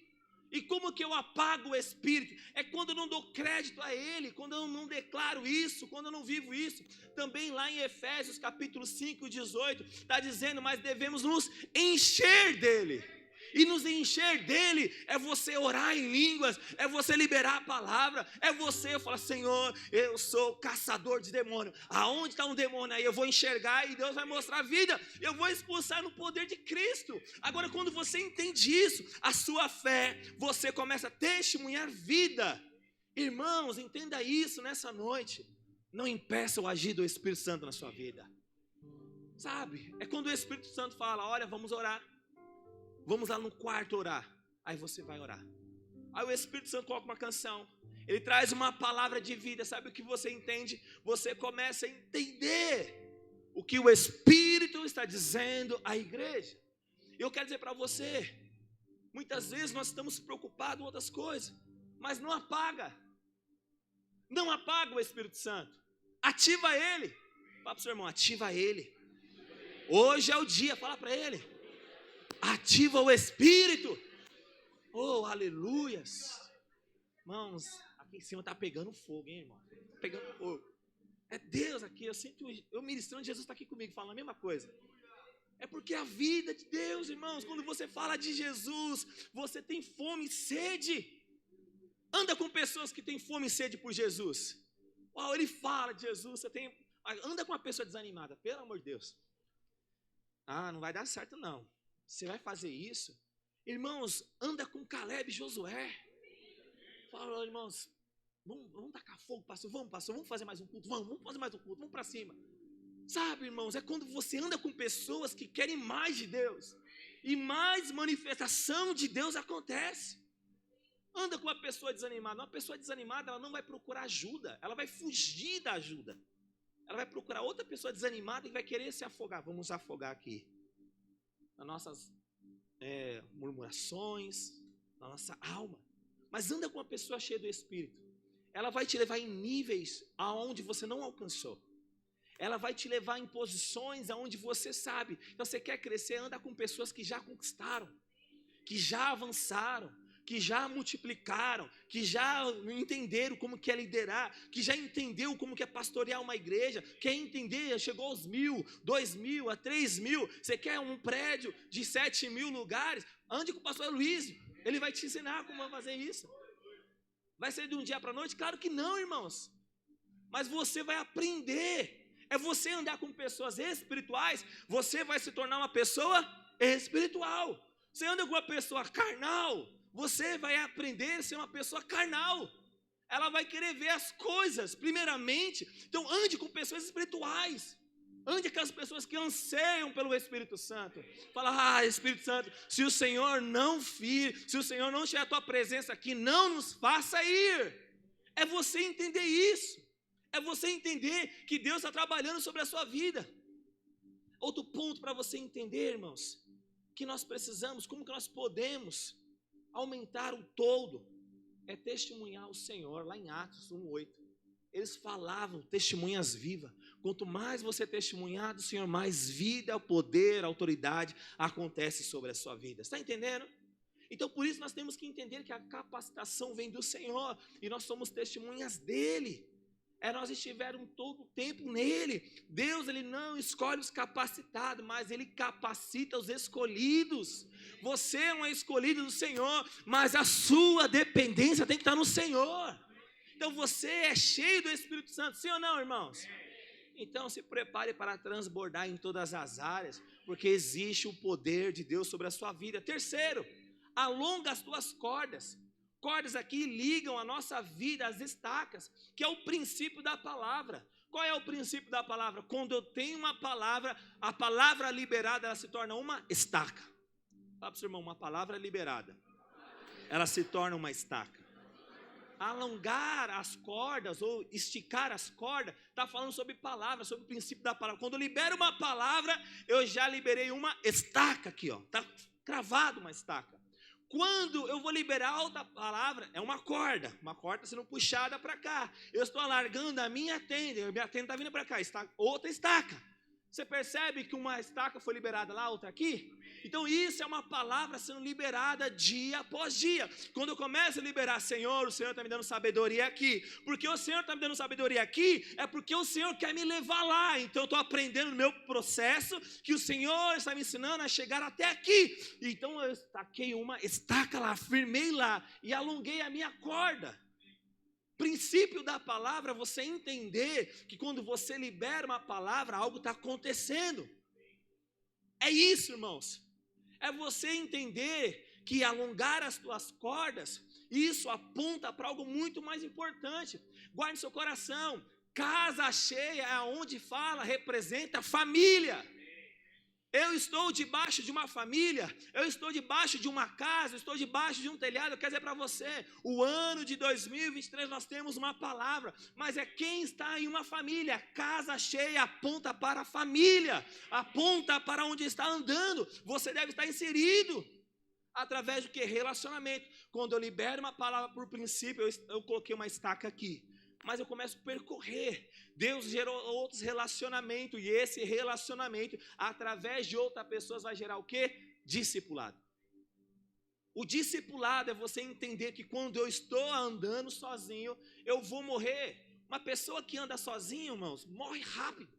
E como que eu apago o Espírito? É quando eu não dou crédito a Ele, quando eu não declaro isso, quando eu não vivo isso. Também lá em Efésios capítulo 5, 18, está dizendo, mas devemos nos encher dEle. E nos encher dele é você orar em línguas, é você liberar a palavra, é você falar, Senhor, eu sou caçador de demônio, aonde está um demônio aí, eu vou enxergar e Deus vai mostrar a vida, eu vou expulsar no poder de Cristo. Agora quando você entende isso, a sua fé, você começa a testemunhar vida. Irmãos, entenda isso nessa noite, não impeça o agir do Espírito Santo na sua vida, sabe, é quando o Espírito Santo fala, olha, vamos orar, vamos lá no quarto orar, aí você vai orar, aí o Espírito Santo coloca uma canção, ele traz uma palavra de vida, sabe o que você entende? Você começa a entender o que o Espírito está dizendo à igreja. Eu quero dizer para você, muitas vezes nós estamos preocupados com outras coisas, mas não apaga o Espírito Santo, ativa ele, fala para o seu irmão, ativa ele, hoje é o dia, fala para ele, ativa o Espírito. Oh, aleluias. Irmãos, aqui em cima está pegando fogo, hein, irmão? Está pegando fogo. É Deus aqui, eu ministrando, Jesus está aqui comigo, falando a mesma coisa. É porque a vida de Deus, irmãos, quando você fala de Jesus, você tem fome e sede. Anda com pessoas que têm fome e sede por Jesus. Uau, ele fala de Jesus, você tem... Anda com uma pessoa desanimada, pelo amor de Deus. Ah, não vai dar certo não. Você vai fazer isso? Irmãos, anda com Caleb e Josué. Fala, irmãos, vamos tacar fogo, pastor, vamos fazer mais um culto, vamos fazer mais um culto, vamos para cima. Sabe, irmãos, é quando você anda com pessoas que querem mais de Deus, e mais manifestação de Deus acontece. Anda com uma pessoa desanimada, ela não vai procurar ajuda, ela vai fugir da ajuda. Ela vai procurar outra pessoa desanimada e vai querer se afogar. Vamos afogar aqui nas nossas murmurações, na nossa alma. Mas anda com uma pessoa cheia do Espírito. Ela vai te levar em níveis aonde você não alcançou. Ela vai te levar em posições aonde você sabe. Então você quer crescer, anda com pessoas que já conquistaram, que já avançaram, que já multiplicaram, que já entenderam como que é liderar, que já entendeu como que é pastorear uma igreja, quer entender, chegou aos 1.000, 2.000, a 3.000, você quer um prédio de 7.000 lugares, ande com o pastor Luiz, ele vai te ensinar como fazer isso. Vai ser de um dia para a noite? Claro que não, irmãos, mas você vai aprender. É você andar com pessoas espirituais, você vai se tornar uma pessoa espiritual. Você anda com uma pessoa carnal, você vai aprender a ser uma pessoa carnal. Ela vai querer ver as coisas, primeiramente. Então ande com pessoas espirituais. Ande com as pessoas que anseiam pelo Espírito Santo. Fala, Espírito Santo, se o Senhor não vir, se o Senhor não tiver a tua presença aqui, não nos faça ir. É você entender isso. É você entender que Deus está trabalhando sobre a sua vida. Outro ponto para você entender, irmãos, que nós precisamos, como que nós podemos aumentar o todo, é testemunhar o Senhor. Lá em Atos 1:8, eles falavam testemunhas vivas. Quanto mais você testemunhar do Senhor, mais vida, poder, autoridade acontece sobre a sua vida. Está entendendo? Então por isso nós temos que entender que a capacitação vem do Senhor, e nós somos testemunhas dEle. Nós estivermos todo o tempo nele. Deus, ele não escolhe os capacitados, mas ele capacita os escolhidos. Você é um escolhido do Senhor, mas a sua dependência tem que estar no Senhor. Então você é cheio do Espírito Santo, sim ou não, irmãos? Então se prepare para transbordar em todas as áreas, porque existe o poder de Deus sobre a sua vida. Terceiro, alonga as tuas cordas. Cordas aqui ligam a nossa vida às estacas, que é o princípio da palavra. Qual é o princípio da palavra? Quando eu tenho uma palavra, a palavra liberada, ela se torna uma estaca. Fala para o seu irmão, uma palavra liberada, ela se torna uma estaca. Alongar as cordas ou esticar as cordas, está falando sobre palavra, sobre o princípio da palavra. Quando eu libero uma palavra, eu já liberei uma estaca aqui, está cravado uma estaca. Quando eu vou liberar outra palavra, é uma corda sendo puxada para cá. Eu estou alargando a minha tenda está vindo para cá, está outra estaca. Você percebe que uma estaca foi liberada lá, outra aqui? Então isso é uma palavra sendo liberada dia após dia. Quando eu começo a liberar, Senhor, o Senhor está me dando sabedoria aqui. Porque o Senhor está me dando sabedoria aqui, é porque o Senhor quer me levar lá. Então eu estou aprendendo no meu processo, que o Senhor está me ensinando a chegar até aqui. Então eu estaquei uma estaca lá, firmei lá e alonguei a minha corda. Princípio da palavra, você entender que quando você libera uma palavra, algo está acontecendo. É isso, irmãos. É você entender que alongar as tuas cordas, isso aponta para algo muito mais importante. Guarde seu coração. Casa cheia, aonde fala, representa família. Eu estou debaixo de uma família, eu estou debaixo de uma casa, eu estou debaixo de um telhado. Eu quero dizer para você, o ano de 2023 nós temos uma palavra, mas é quem está em uma família. Casa cheia aponta para a família, aponta para onde está andando. Você deve estar inserido através do que? Relacionamento. Quando eu libero uma palavra por princípio, eu coloquei uma estaca aqui, mas eu começo a percorrer. Deus gerou outros relacionamentos, e esse relacionamento, através de outras pessoas, vai gerar o quê? Discipulado. O discipulado é você entender que quando eu estou andando sozinho, eu vou morrer. Uma pessoa que anda sozinho, irmãos, morre rápido.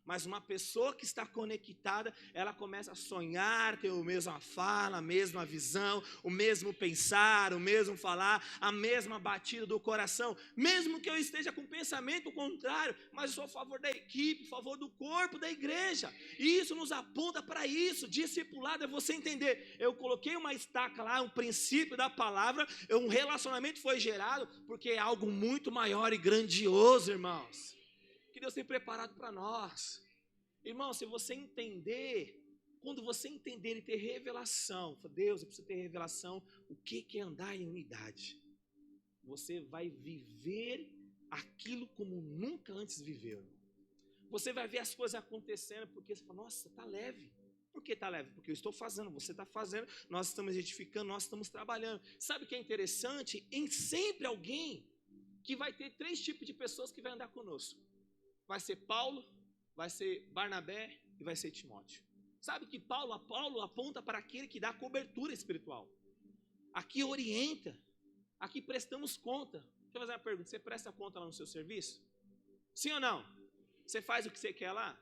Mas uma pessoa que está conectada, ela começa a sonhar, ter a mesma fala, a mesma visão, o mesmo pensar, o mesmo falar, a mesma batida do coração. Mesmo que eu esteja com pensamento contrário, mas eu sou a favor da equipe, a favor do corpo da igreja. E isso nos aponta para isso. Discipulado é você entender. Eu coloquei uma estaca lá, um princípio da palavra, um relacionamento foi gerado, porque é algo muito maior e grandioso, irmãos, que Deus tem preparado para nós. Irmão, se você entender, quando você entender e ter revelação, Deus, eu preciso ter revelação, o que é andar em unidade? Você vai viver aquilo como nunca antes viveu. Você vai ver as coisas acontecendo, porque você fala, nossa, está leve. Por que está leve? Porque eu estou fazendo, você está fazendo, nós estamos edificando, nós estamos trabalhando. Sabe o que é interessante? Em sempre alguém que vai ter 3 tipos de pessoas que vai andar conosco. Vai ser Paulo, vai ser Barnabé e vai ser Timóteo. Sabe que Paulo aponta para aquele que dá cobertura espiritual. Aqui orienta, aqui prestamos conta. Deixa eu fazer uma pergunta, você presta conta lá no seu serviço? Sim ou não? Você faz o que você quer lá?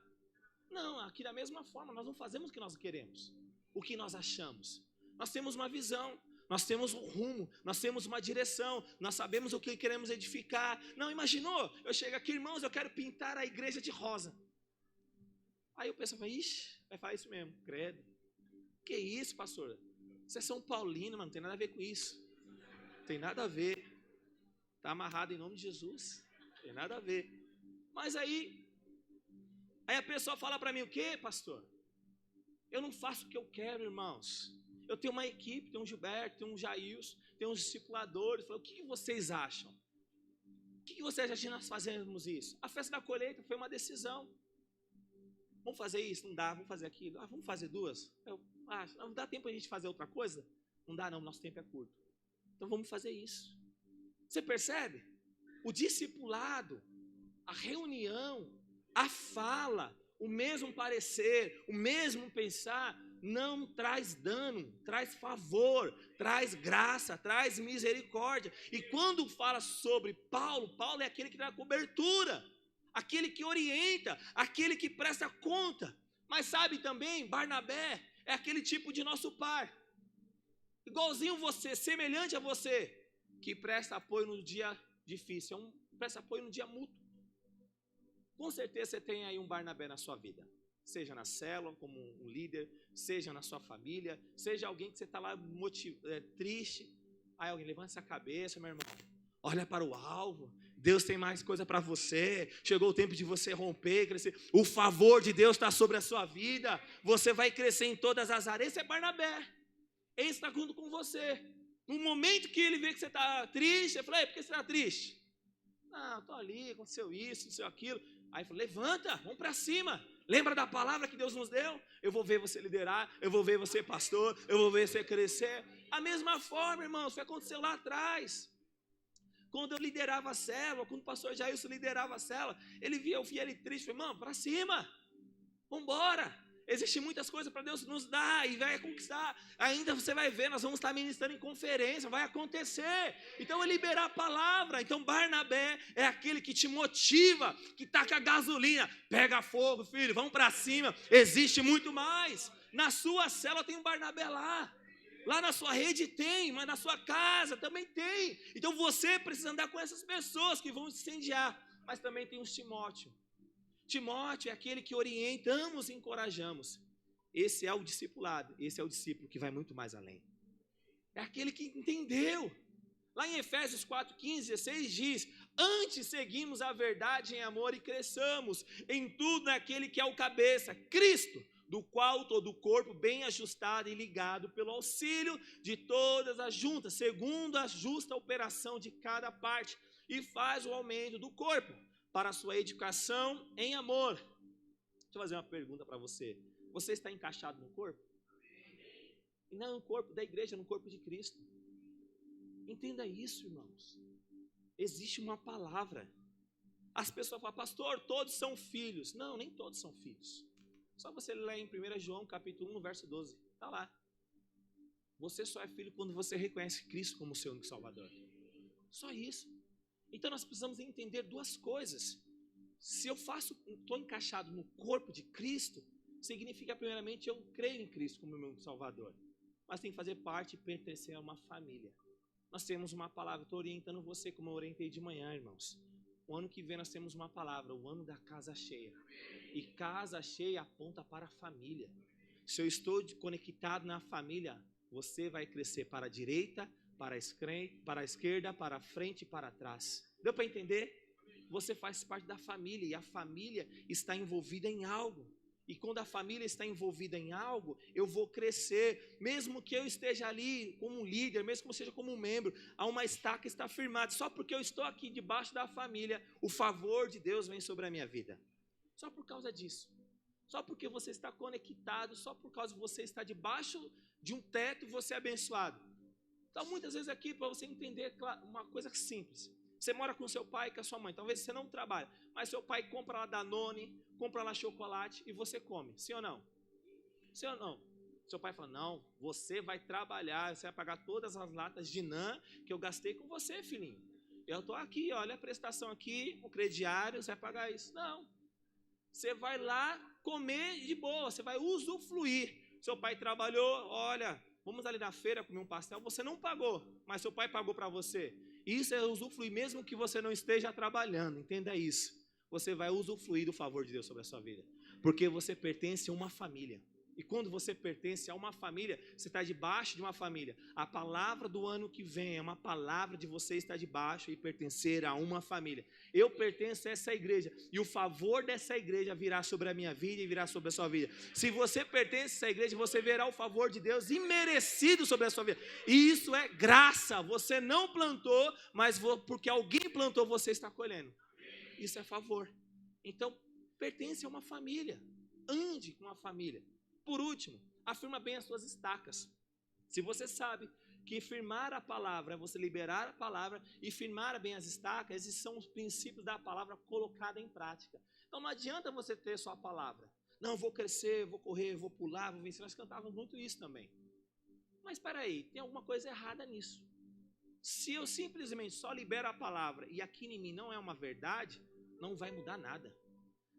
Não, aqui da mesma forma, nós não fazemos o que nós queremos, o que nós achamos. Nós temos uma visão, nós temos um rumo, nós temos uma direção, nós sabemos o que queremos edificar. Não, imaginou? Eu chego aqui, irmãos, eu quero pintar a igreja de rosa. Aí o pessoal fala, ixi, vai falar isso mesmo, credo. Que isso, pastor? Você é São Paulino, mano, não tem nada a ver com isso. Não tem nada a ver. Está amarrado em nome de Jesus. Não tem nada a ver. Mas aí a pessoa fala para mim, o quê, pastor? Eu não faço o que eu quero, irmãos. Eu tenho uma equipe, tem um Gilberto, tem um Jailson, tem uns discipuladores. Eu falo, o que vocês acham? O que vocês acham de nós fazermos isso? A festa da colheita foi uma decisão. Vamos fazer isso? Não dá. Vamos fazer aquilo? Vamos fazer 2? Não dá tempo a gente fazer outra coisa? Não dá não, nosso tempo é curto. Então vamos fazer isso. Você percebe? O discipulado, a reunião, a fala, o mesmo parecer, o mesmo pensar, não traz dano, traz favor, traz graça, traz misericórdia. E quando fala sobre Paulo, Paulo é aquele que dá cobertura, aquele que orienta, aquele que presta conta. Mas sabe também, Barnabé é aquele tipo de nosso pai, igualzinho você, semelhante a você, que presta apoio no dia difícil, presta apoio no dia mútuo. Com certeza você tem aí um Barnabé na sua vida, seja na célula, como um líder, seja na sua família, seja alguém que você está lá triste, aí alguém levanta essa cabeça, meu irmão, olha para o alvo, Deus tem mais coisa para você, chegou o tempo de você romper, crescer, o favor de Deus está sobre a sua vida, você vai crescer em todas as áreas. Esse é Barnabé, ele está junto com você. No momento que ele vê que você está triste, ele fala, por que você está triste? Não, estou ali, aconteceu isso, aconteceu aquilo. Aí ele falou, levanta, vamos para cima. Lembra da palavra que Deus nos deu? Eu vou ver você liderar, eu vou ver você pastor, eu vou ver você crescer. A mesma forma, irmãos, foi aconteceu lá atrás. Quando eu liderava a célula, quando o pastor Jailson liderava a célula, eu via ele triste, falei, irmão, para cima, vamos embora. Existem muitas coisas para Deus nos dar e vai conquistar. Ainda você vai ver, nós vamos estar ministrando em conferência, vai acontecer. Então é liberar a palavra. Então Barnabé é aquele que te motiva, que taca a gasolina. Pega fogo, filho, vamos para cima. Existe muito mais. Na sua célula tem um Barnabé lá. Lá na sua rede tem, mas na sua casa também tem. Então você precisa andar com essas pessoas que vão incendiar. Mas também tem os Timóteo. Timóteo é aquele que orientamos e encorajamos. Esse é o discipulado, esse é o discípulo que vai muito mais além. É aquele que entendeu. Lá em Efésios 4:15, 16 diz, antes seguimos a verdade em amor e cresçamos em tudo naquele que é o cabeça, Cristo, do qual todo o corpo bem ajustado e ligado pelo auxílio de todas as juntas, segundo a justa operação de cada parte, e faz o aumento do corpo, para a sua edificação em amor. Deixa eu fazer uma pergunta para você. Você está encaixado no corpo? E não no corpo da igreja, no corpo de Cristo. Entenda isso, irmãos. Existe uma palavra. As pessoas falam, pastor, todos são filhos. Não, nem todos são filhos. Só você ler em 1 João capítulo 1, verso 12. Está lá. Você só é filho quando você reconhece Cristo como seu único Salvador. Só isso. Então nós precisamos entender 2 coisas. se eu estou encaixado no corpo de Cristo, significa primeiramente eu creio em Cristo como meu Salvador. Mas tem que fazer parte e pertencer a uma família. Nós temos uma palavra, estou orientando você como eu orientei de manhã, irmãos. O ano que vem nós temos uma palavra, o ano da casa cheia. E casa cheia aponta para a família. Se eu estou conectado na família, você vai crescer para a direita, para a esquerda, para a frente e para trás. Deu para entender? Você faz parte da família e a família está envolvida em algo. E quando a família está envolvida em algo, eu vou crescer, mesmo que eu esteja ali como um líder, mesmo que eu seja como um membro, há uma estaca está firmada. Só porque eu estou aqui debaixo da família, o favor de Deus vem sobre a minha vida. Só por causa disso. Só porque você está conectado, só por causa de você estar debaixo de um teto, você é abençoado. Então, muitas vezes aqui, para você entender uma coisa simples. Você mora com seu pai e com a sua mãe. Talvez você não trabalhe, mas seu pai compra lá Danone, compra lá chocolate e você come. Sim ou não? Sim ou não? Seu pai fala, não, você vai trabalhar, você vai pagar todas as latas de NAN que eu gastei com você, filhinho. Eu estou aqui, olha a prestação aqui, o crediário, você vai pagar isso. Não. Você vai lá comer de boa, você vai usufruir. Seu pai trabalhou, olha, vamos ali na feira comer um pastel, você não pagou, mas seu pai pagou para você. Isso é usufruir, mesmo que você não esteja trabalhando, entenda isso. Você vai usufruir do favor de Deus sobre a sua vida, porque você pertence a uma família. E quando você pertence a uma família, você está debaixo de uma família. A palavra do ano que vem é uma palavra de você estar debaixo e pertencer a uma família. Eu pertenço a essa igreja e o favor dessa igreja virá sobre a minha vida e virá sobre a sua vida. Se você pertence a essa igreja, você verá o favor de Deus imerecido sobre a sua vida. E isso é graça. Você não plantou, mas porque alguém plantou, você está colhendo. Isso é favor. Então, pertence a uma família. Ande com a família. Por último, afirma bem as suas estacas. Se você sabe que firmar a palavra é você liberar a palavra e firmar bem as estacas, esses são os princípios da palavra colocada em prática. Então não adianta você ter só a palavra. Não, vou crescer, vou correr, vou pular, vou vencer. Nós cantávamos muito isso também. Mas espera aí, tem alguma coisa errada nisso. Se eu simplesmente só libero a palavra e aqui em mim não é uma verdade, não vai mudar nada.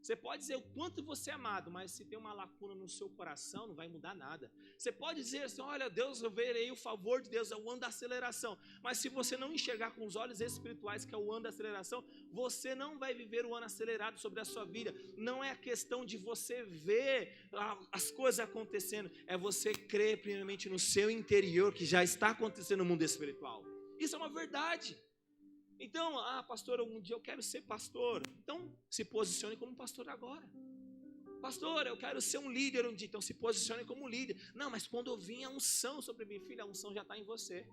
Você pode dizer o quanto você é amado, mas se tem uma lacuna no seu coração, não vai mudar nada. Você pode dizer assim, olha Deus, eu verei o favor de Deus, é o ano da aceleração. Mas se você não enxergar com os olhos espirituais, que é o ano da aceleração, você não vai viver o ano acelerado sobre a sua vida. Não é a questão de você ver as coisas acontecendo, é você crer primeiramente no seu interior, que já está acontecendo no mundo espiritual. Isso é uma verdade. Então, pastor, um dia eu quero ser pastor. Então, se posicione como pastor agora. Pastor, eu quero ser um líder um dia. Então, se posicione como líder. Não, mas quando eu vim a unção sobre mim, filho, a unção já está em você.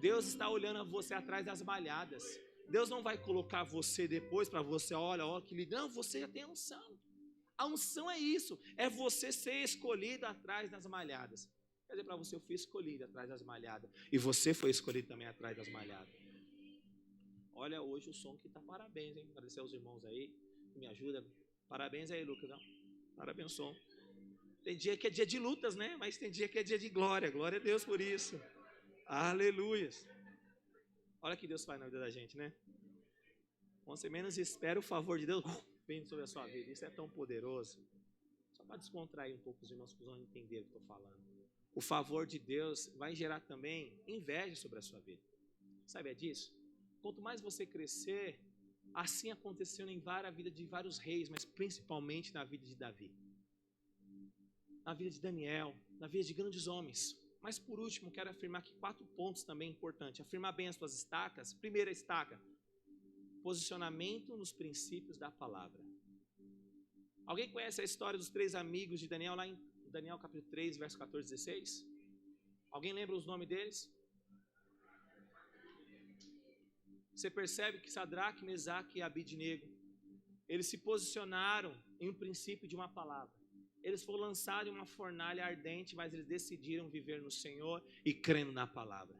Deus está olhando a você atrás das malhadas. Deus não vai colocar você depois para você, olha que líder. Não, você já tem a unção. A unção é isso. É você ser escolhido atrás das malhadas. Quer dizer, para você, eu fui escolhido atrás das malhadas. E você foi escolhido também atrás das malhadas. Olha hoje o som que está, parabéns, hein? Agradecer aos irmãos aí, que me ajudam. Parabéns aí, Lucas. Não? Parabéns o som. Tem dia que é dia de lutas, né? Mas tem dia que é dia de glória. Glória a Deus por isso. Aleluia. Olha o que Deus faz na vida da gente, né? Quando você menos espera, o favor de Deus vem sobre a sua vida. Isso é tão poderoso. Só para descontrair um pouco os irmãos que vão entender o que eu estou falando. O favor de Deus vai gerar também inveja sobre a sua vida. Sabia disso? Quanto mais você crescer, assim aconteceu na vida de vários reis, mas principalmente na vida de Davi, na vida de Daniel, na vida de grandes homens. Mas por último, quero afirmar aqui 4 pontos também importantes. Afirmar bem as suas estacas. Primeira estaca, posicionamento nos princípios da palavra. Alguém conhece a história dos 3 amigos de Daniel, lá em Daniel capítulo 3, verso 14 e 16? Alguém lembra os nomes deles? Você percebe que Sadraque, Mesaque e Abidnego, eles se posicionaram em um princípio de uma palavra. Eles foram lançados em uma fornalha ardente, mas eles decidiram viver no Senhor e crendo na palavra.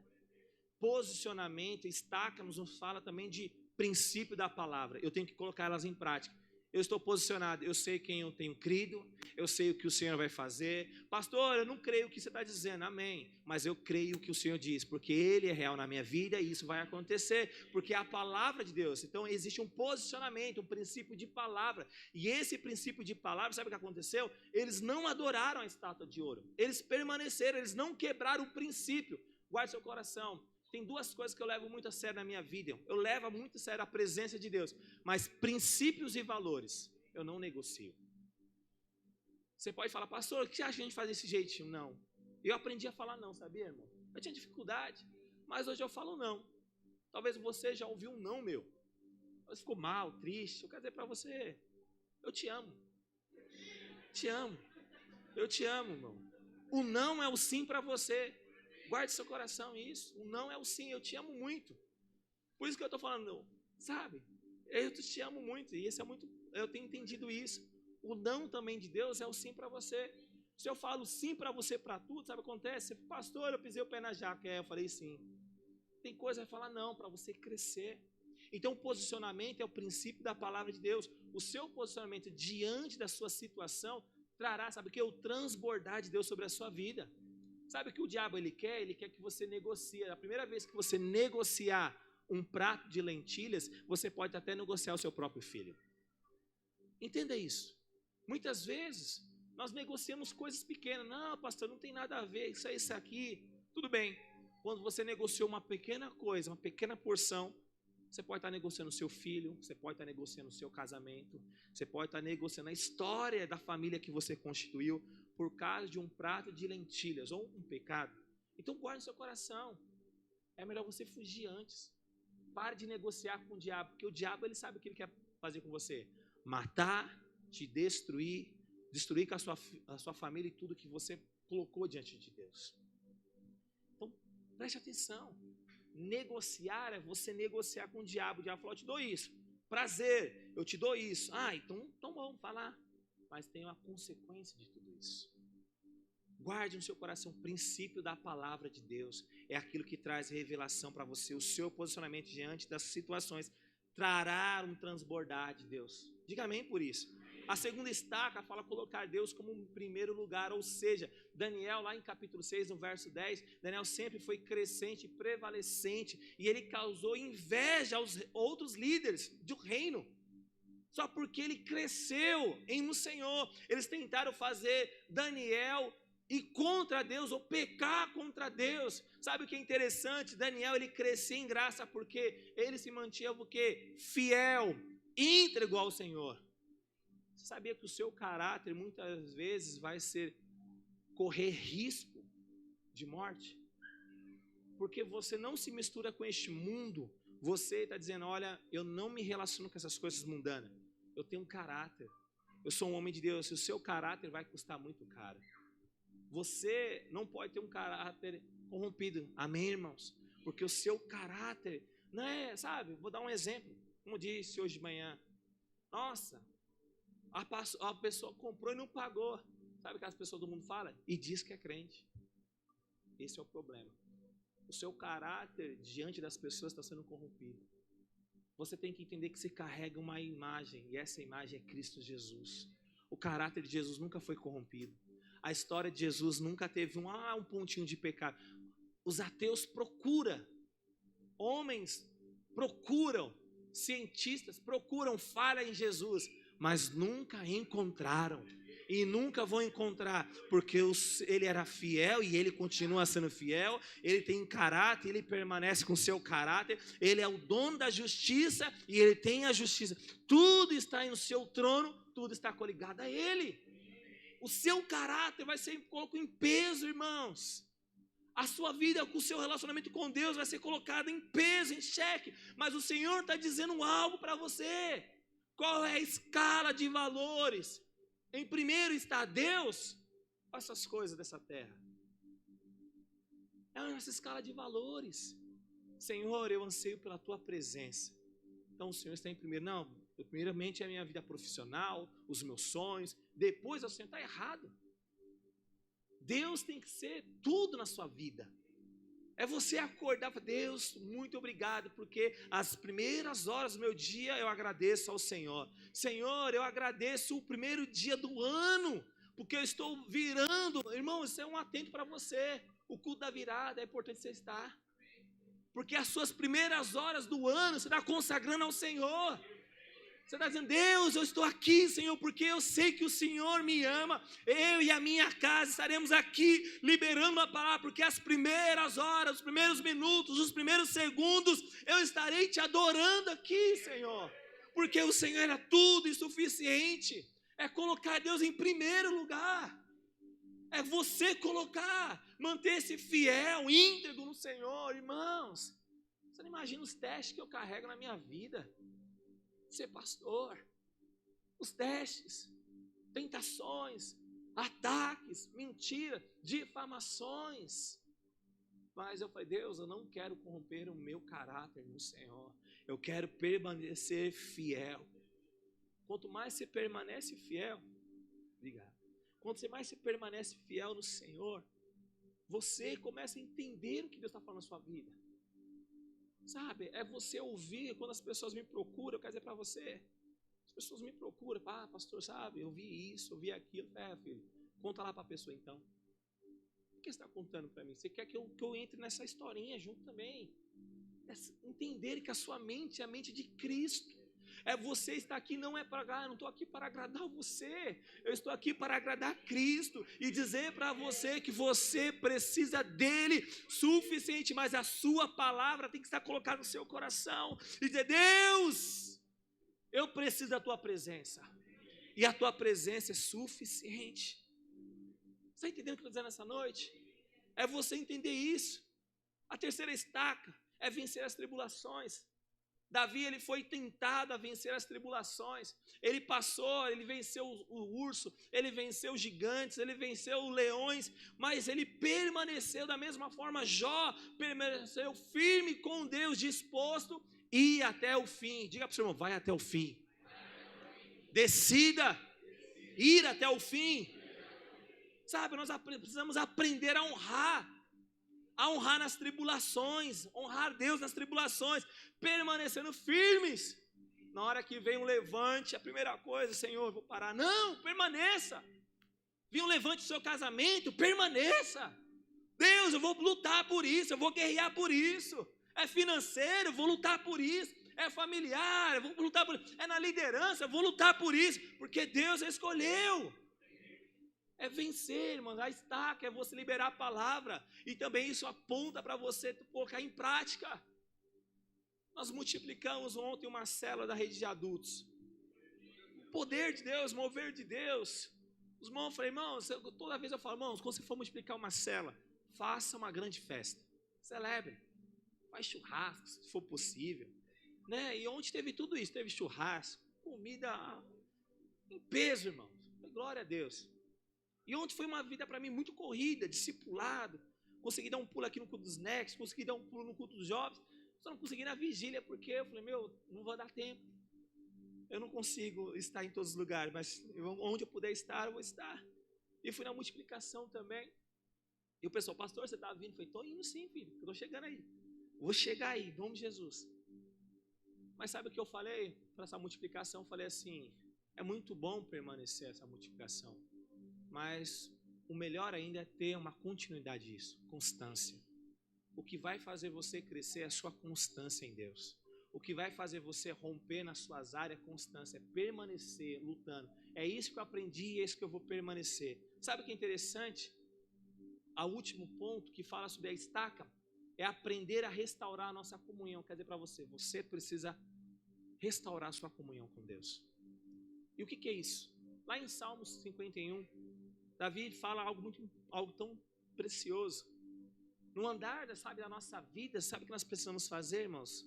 Posicionamento, estaca, nos fala também de princípio da palavra. Eu tenho que colocar elas em prática. Eu estou posicionado, eu sei quem eu tenho crido, eu sei o que o Senhor vai fazer. Pastor, eu não creio o que você está dizendo, amém. Mas eu creio o que o Senhor diz, porque Ele é real na minha vida e isso vai acontecer, porque é a palavra de Deus. Então existe um posicionamento, um princípio de palavra. E esse princípio de palavra, sabe o que aconteceu? Eles não adoraram a estátua de ouro, eles permaneceram, eles não quebraram o princípio. Guarde seu coração. Tem duas coisas que eu levo muito a sério na minha vida. Eu levo muito a sério a presença de Deus. Mas princípios e valores, eu não negocio. Você pode falar, pastor, o que você acha que a gente faz desse jeitinho? Não. Eu aprendi a falar não, sabia, irmão? Eu tinha dificuldade, mas hoje eu falo não. Talvez você já ouviu um não meu. Você ficou mal, triste. Eu quero dizer para você, eu te amo. Te amo. Eu te amo, irmão. O não é o sim para você. Guarde seu coração isso. O não é o sim, eu te amo muito. Por isso que eu estou falando, sabe? Eu te amo muito, e isso é muito, eu tenho entendido isso. O não também de Deus é o sim para você. Se eu falo sim para você para tudo, sabe o que acontece? Pastor, eu pisei o pé na jaca. Eu falei sim. Tem coisa que vai falar não, para você crescer. Então o posicionamento é o princípio da palavra de Deus. O seu posicionamento diante da sua situação trará, sabe o que? O transbordar de Deus sobre a sua vida. Sabe o que o diabo ele quer? Ele quer que você negocie. A primeira vez que você negociar um prato de lentilhas, você pode até negociar o seu próprio filho. Entenda isso. Muitas vezes, nós negociamos coisas pequenas. Não, pastor, não tem nada a ver, isso aqui. Tudo bem. Quando você negociou uma pequena coisa, uma pequena porção, você pode estar negociando o seu filho, você pode estar negociando o seu casamento, você pode estar negociando a história da família que você constituiu por causa de um prato de lentilhas ou um pecado. Então guarde no seu coração. É melhor você fugir antes. Pare de negociar com o diabo, porque o diabo ele sabe o que ele quer fazer com você. Matar, te destruir com a sua família e tudo que você colocou diante de Deus. Então preste atenção. Negociar é você negociar com o diabo. O diabo falou, eu te dou isso. Prazer, eu te dou isso. Então vamos falar. Mas tem uma consequência de tudo isso. Guarde no seu coração o princípio da palavra de Deus. É aquilo que traz revelação para você. O seu posicionamento diante das situações trará um transbordar de Deus. Diga amém por isso. A segunda estaca fala colocar Deus como um primeiro lugar, ou seja, Daniel lá em capítulo 6, no verso 10, Daniel sempre foi crescente, prevalecente, e ele causou inveja aos outros líderes do reino, só porque ele cresceu no Senhor. Eles tentaram fazer Daniel ir contra Deus, ou pecar contra Deus. Sabe o que é interessante? Daniel, ele crescia em graça, porque ele se mantinha o quê? Fiel, íntegro ao Senhor. Você sabia que o seu caráter muitas vezes vai ser correr risco de morte? Porque você não se mistura com este mundo. Você está dizendo, olha, eu não me relaciono com essas coisas mundanas. Eu tenho um caráter. Eu sou um homem de Deus. O seu caráter vai custar muito caro. Você não pode ter um caráter corrompido. Amém, irmãos? Porque o seu caráter, não é, sabe? Vou dar um exemplo. Como eu disse hoje de manhã. Nossa, a pessoa comprou e não pagou. Sabe o que as pessoas do mundo falam? E diz que é crente. Esse é o problema. O seu caráter diante das pessoas está sendo corrompido. Você tem que entender que você carrega uma imagem, e essa imagem é Cristo Jesus. O caráter de Jesus nunca foi corrompido. A história de Jesus nunca teve um pontinho de pecado. Os ateus procuram, homens procuram, cientistas procuram falha em Jesus, mas nunca encontraram. E nunca vão encontrar, porque ele era fiel e ele continua sendo fiel. Ele tem caráter, ele permanece com seu caráter. Ele é o dono da justiça e ele tem a justiça. Tudo está no seu trono, tudo está coligado a ele. O seu caráter vai ser colocado em peso, irmãos. A sua vida, o seu relacionamento com Deus vai ser colocado em peso, em xeque. Mas o Senhor está dizendo algo para você. Qual é a escala de valores? Em primeiro está Deus, essas coisas dessa terra. É a nossa escala de valores. Senhor, eu anseio pela tua presença. Então o Senhor está em primeiro. Não, primeiramente é a minha vida profissional, os meus sonhos. Depois o Senhor está errado. Deus tem que ser tudo na sua vida. É você acordar e falar, Deus, muito obrigado, porque as primeiras horas do meu dia eu agradeço ao Senhor. Senhor, eu agradeço o primeiro dia do ano, porque eu estou virando. Irmão, isso é um atento para você. O culto da virada é importante você estar. Porque as suas primeiras horas do ano você está consagrando ao Senhor. Você está dizendo, Deus, eu estou aqui, Senhor, porque eu sei que o Senhor me ama. Eu e a minha casa estaremos aqui liberando a palavra, porque as primeiras horas, os primeiros minutos, os primeiros segundos, eu estarei te adorando aqui, Senhor. Porque o Senhor é tudo e suficiente. É colocar Deus em primeiro lugar. É você colocar, manter-se fiel, íntegro no Senhor, irmãos. Você não imagina os testes que eu carrego na minha vida. Ser pastor, os testes, tentações, ataques, mentiras, difamações. Mas eu falei, Deus, eu não quero corromper o meu caráter no Senhor. Eu quero permanecer fiel. Quanto mais você permanece fiel, obrigado. Quanto mais você permanece fiel no Senhor, você começa a entender o que Deus está falando na sua vida. Sabe, é você ouvir, quando as pessoas me procuram, eu quero dizer para você, as pessoas me procuram, pastor, sabe, eu vi isso, eu vi aquilo, filho, conta lá para a pessoa então. O que você está contando para mim? Você quer que eu entre nessa historinha junto também? Entender que a sua mente é a mente de Cristo. É você estar aqui, não é para, eu não estou aqui para agradar você, eu estou aqui para agradar Cristo e dizer para você que você precisa dele suficiente, mas a sua palavra tem que estar colocada no seu coração e dizer, Deus, eu preciso da tua presença, e a tua presença é suficiente. Você está entendendo o que eu estou dizendo essa noite? É você entender isso. A terceira estaca é vencer as tribulações. Davi, ele foi tentado a vencer as tribulações, ele venceu o urso, ele venceu os gigantes, ele venceu os leões, mas ele permaneceu da mesma forma. Jó permaneceu firme com Deus, disposto a ir até o fim. Diga para o seu irmão, vai até o fim. Decida ir até o fim. Sabe, nós precisamos aprender a honrar nas tribulações, honrar Deus nas tribulações, permanecendo firmes. Na hora que vem um levante, a primeira coisa, Senhor, eu vou parar. Não, permaneça. Vem um levante do seu casamento, permaneça. Deus, eu vou lutar por isso, eu vou guerrear por isso. É financeiro, eu vou lutar por isso. É familiar, eu vou lutar por isso. É na liderança, eu vou lutar por isso, porque Deus escolheu. É vencer, irmãos, a estaca é você liberar a palavra, e também isso aponta para você colocar em prática. Nós multiplicamos ontem uma célula da rede de adultos. O poder de Deus, mover de Deus. Os irmãos, eu falei, irmãos, toda vez eu falo, irmãos, quando você for multiplicar uma célula, faça uma grande festa, celebre, faz churrasco, se for possível, né? E ontem teve tudo isso, teve churrasco, comida em peso, irmãos, glória a Deus. E ontem foi uma vida para mim muito corrida, discipulado. Consegui dar um pulo aqui no culto dos Next, consegui dar um pulo no culto dos jovens. Só não consegui na vigília, porque eu falei, não vou dar tempo. Eu não consigo estar em todos os lugares, mas onde eu puder estar, eu vou estar. E fui na multiplicação também. E o pessoal, pastor, você está vindo? Eu falei, estou indo sim, filho, eu estou chegando aí. Vou chegar aí, em nome de Jesus. Mas sabe o que eu falei para essa multiplicação? Eu falei assim, é muito bom permanecer essa multiplicação. Mas o melhor ainda é ter uma continuidade disso, constância. O que vai fazer você crescer é a sua constância em Deus. O que vai fazer você romper nas suas áreas é constância, é permanecer lutando. É isso que eu aprendi e é isso que eu vou permanecer. Sabe o que é interessante? O último ponto que fala sobre a estaca é aprender a restaurar a nossa comunhão. Quer dizer para você, você precisa restaurar a sua comunhão com Deus. E o que é isso? Lá em Salmos 51, Davi fala algo tão precioso. No andar, da nossa vida, sabe o que nós precisamos fazer, irmãos?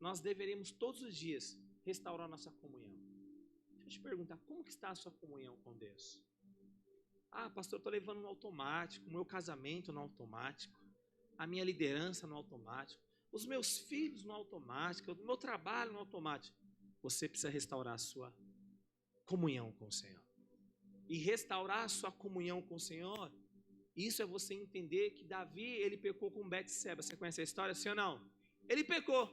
Nós deveríamos todos os dias restaurar a nossa comunhão. Deixa eu te perguntar, como que está a sua comunhão com Deus? Pastor, eu estou levando no automático, o meu casamento no automático, a minha liderança no automático, os meus filhos no automático, o meu trabalho no automático. Você precisa restaurar a sua comunhão com o Senhor. E restaurar a sua comunhão com o Senhor Isso é você entender que Davi, ele pecou com Betseba. Você conhece a história, sim ou não? Ele pecou,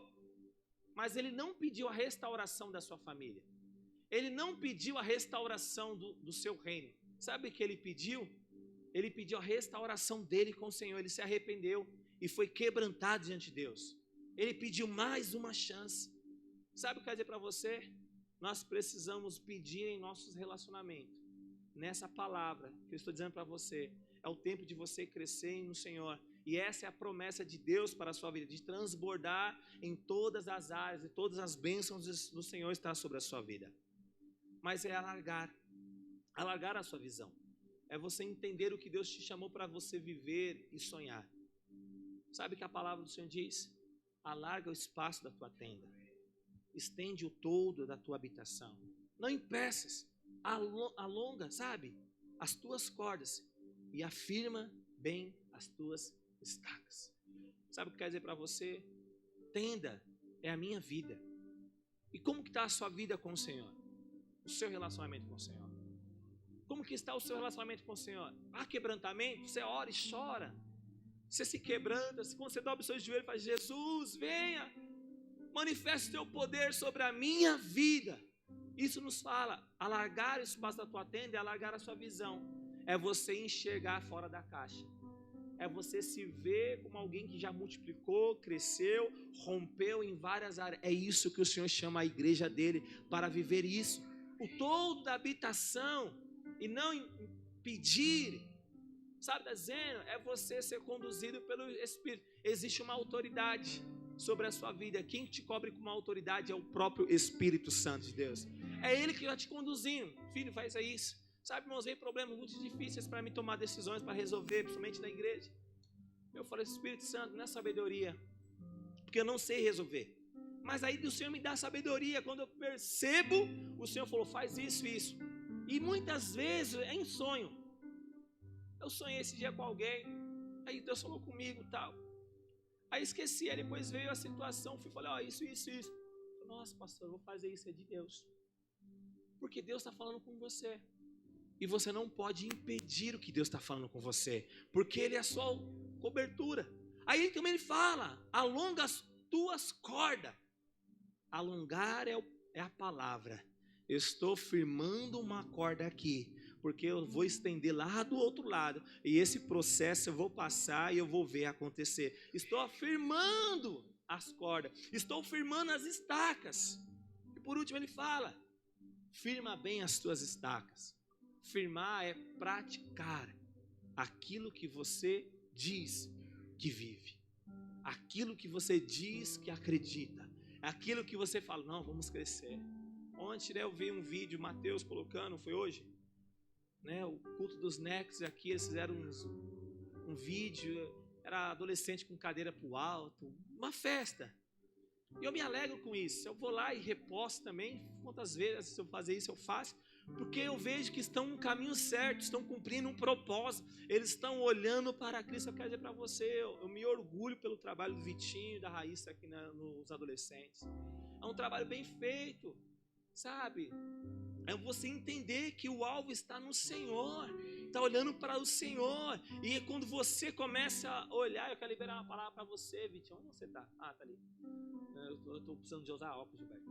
mas ele não pediu a restauração da sua família. Ele não pediu a restauração do seu reino. Sabe o que ele pediu? Ele pediu a restauração dele com o Senhor. Ele se arrependeu e foi quebrantado diante de Deus. Ele pediu mais uma chance. Sabe o que eu quero dizer para você? Nós precisamos pedir em nossos relacionamentos. Nessa palavra que eu estou dizendo para você, é o tempo de você crescer no Senhor. E essa é a promessa de Deus para a sua vida, de transbordar em todas as áreas, e todas as bênçãos do Senhor estão sobre a sua vida. Mas é alargar a sua visão. É você entender o que Deus te chamou para você viver e sonhar. Sabe o que a palavra do Senhor diz? Alarga o espaço da tua tenda. Estende o todo da tua habitação. Não impeças. Alonga, sabe, as tuas cordas e afirma bem as tuas estacas. Sabe o que quer dizer para você? Tenda é a minha vida. E como que está a sua vida com o Senhor? O seu relacionamento com o Senhor? Como que está o seu relacionamento com o Senhor? Há quebrantamento? Você ora e chora. Você se quebranta. Quando você dobra os seus joelhos e faz: Jesus, venha, manifeste o teu poder sobre a minha vida. Isso nos fala, alargar o espaço da tua tenda é alargar a sua visão. É você enxergar fora da caixa. É você se ver como alguém que já multiplicou, cresceu, rompeu em várias áreas. É isso que o Senhor chama a igreja dele para viver isso. O todo da habitação e não pedir. Sabe, está dizendo? É você ser conduzido pelo Espírito. Existe uma autoridade sobre a sua vida. Quem te cobre com uma autoridade é o próprio Espírito Santo de Deus. É Ele que está te conduzindo. Filho, faz isso. Sabe, irmãos, vem problemas muito difíceis para mim tomar decisões, para resolver, principalmente na igreja. Eu falei: Espírito Santo, não é sabedoria, porque eu não sei resolver. Mas aí o Senhor me dá sabedoria. Quando eu percebo, o Senhor falou: faz isso e isso. E muitas vezes é em sonho. Eu sonhei esse dia com alguém, aí Deus falou comigo e tal. Aí esqueci, aí depois veio a situação, fui falar: ó, isso. Nossa, pastor, eu vou fazer isso, é de Deus. Porque Deus está falando com você. E você não pode impedir o que Deus está falando com você, porque Ele é a sua cobertura. Aí também Ele fala: alonga as tuas cordas. Alongar é a palavra. Eu estou firmando uma corda aqui, porque eu vou estender lá do outro lado, e esse processo eu vou passar e eu vou ver acontecer. Estou afirmando as cordas, estou firmando as estacas. E por último ele fala: firma bem as tuas estacas. Firmar é praticar aquilo que você diz que vive, aquilo que você diz que acredita, aquilo que você fala: não, vamos crescer. Ontem eu vi um vídeo, Mateus colocando, foi hoje, né, o culto dos Nexos aqui, eles fizeram um vídeo, era adolescente com cadeira para o alto, uma festa. E eu me alegro com isso. Eu vou lá e reposto também. Quantas vezes se eu fazer isso eu faço, porque eu vejo que estão no caminho certo, estão cumprindo um propósito, eles estão olhando para Cristo. Eu quero dizer para você, eu me orgulho pelo trabalho do Vitinho e da Raíssa aqui nos adolescentes. É um trabalho bem feito, sabe? É você entender que o alvo está no Senhor, está olhando para o Senhor. E quando você começa a olhar, eu quero liberar uma palavra para você, Vitinho. Onde você está? Ah, está ali. Eu estou precisando de usar óculos, Gilberto.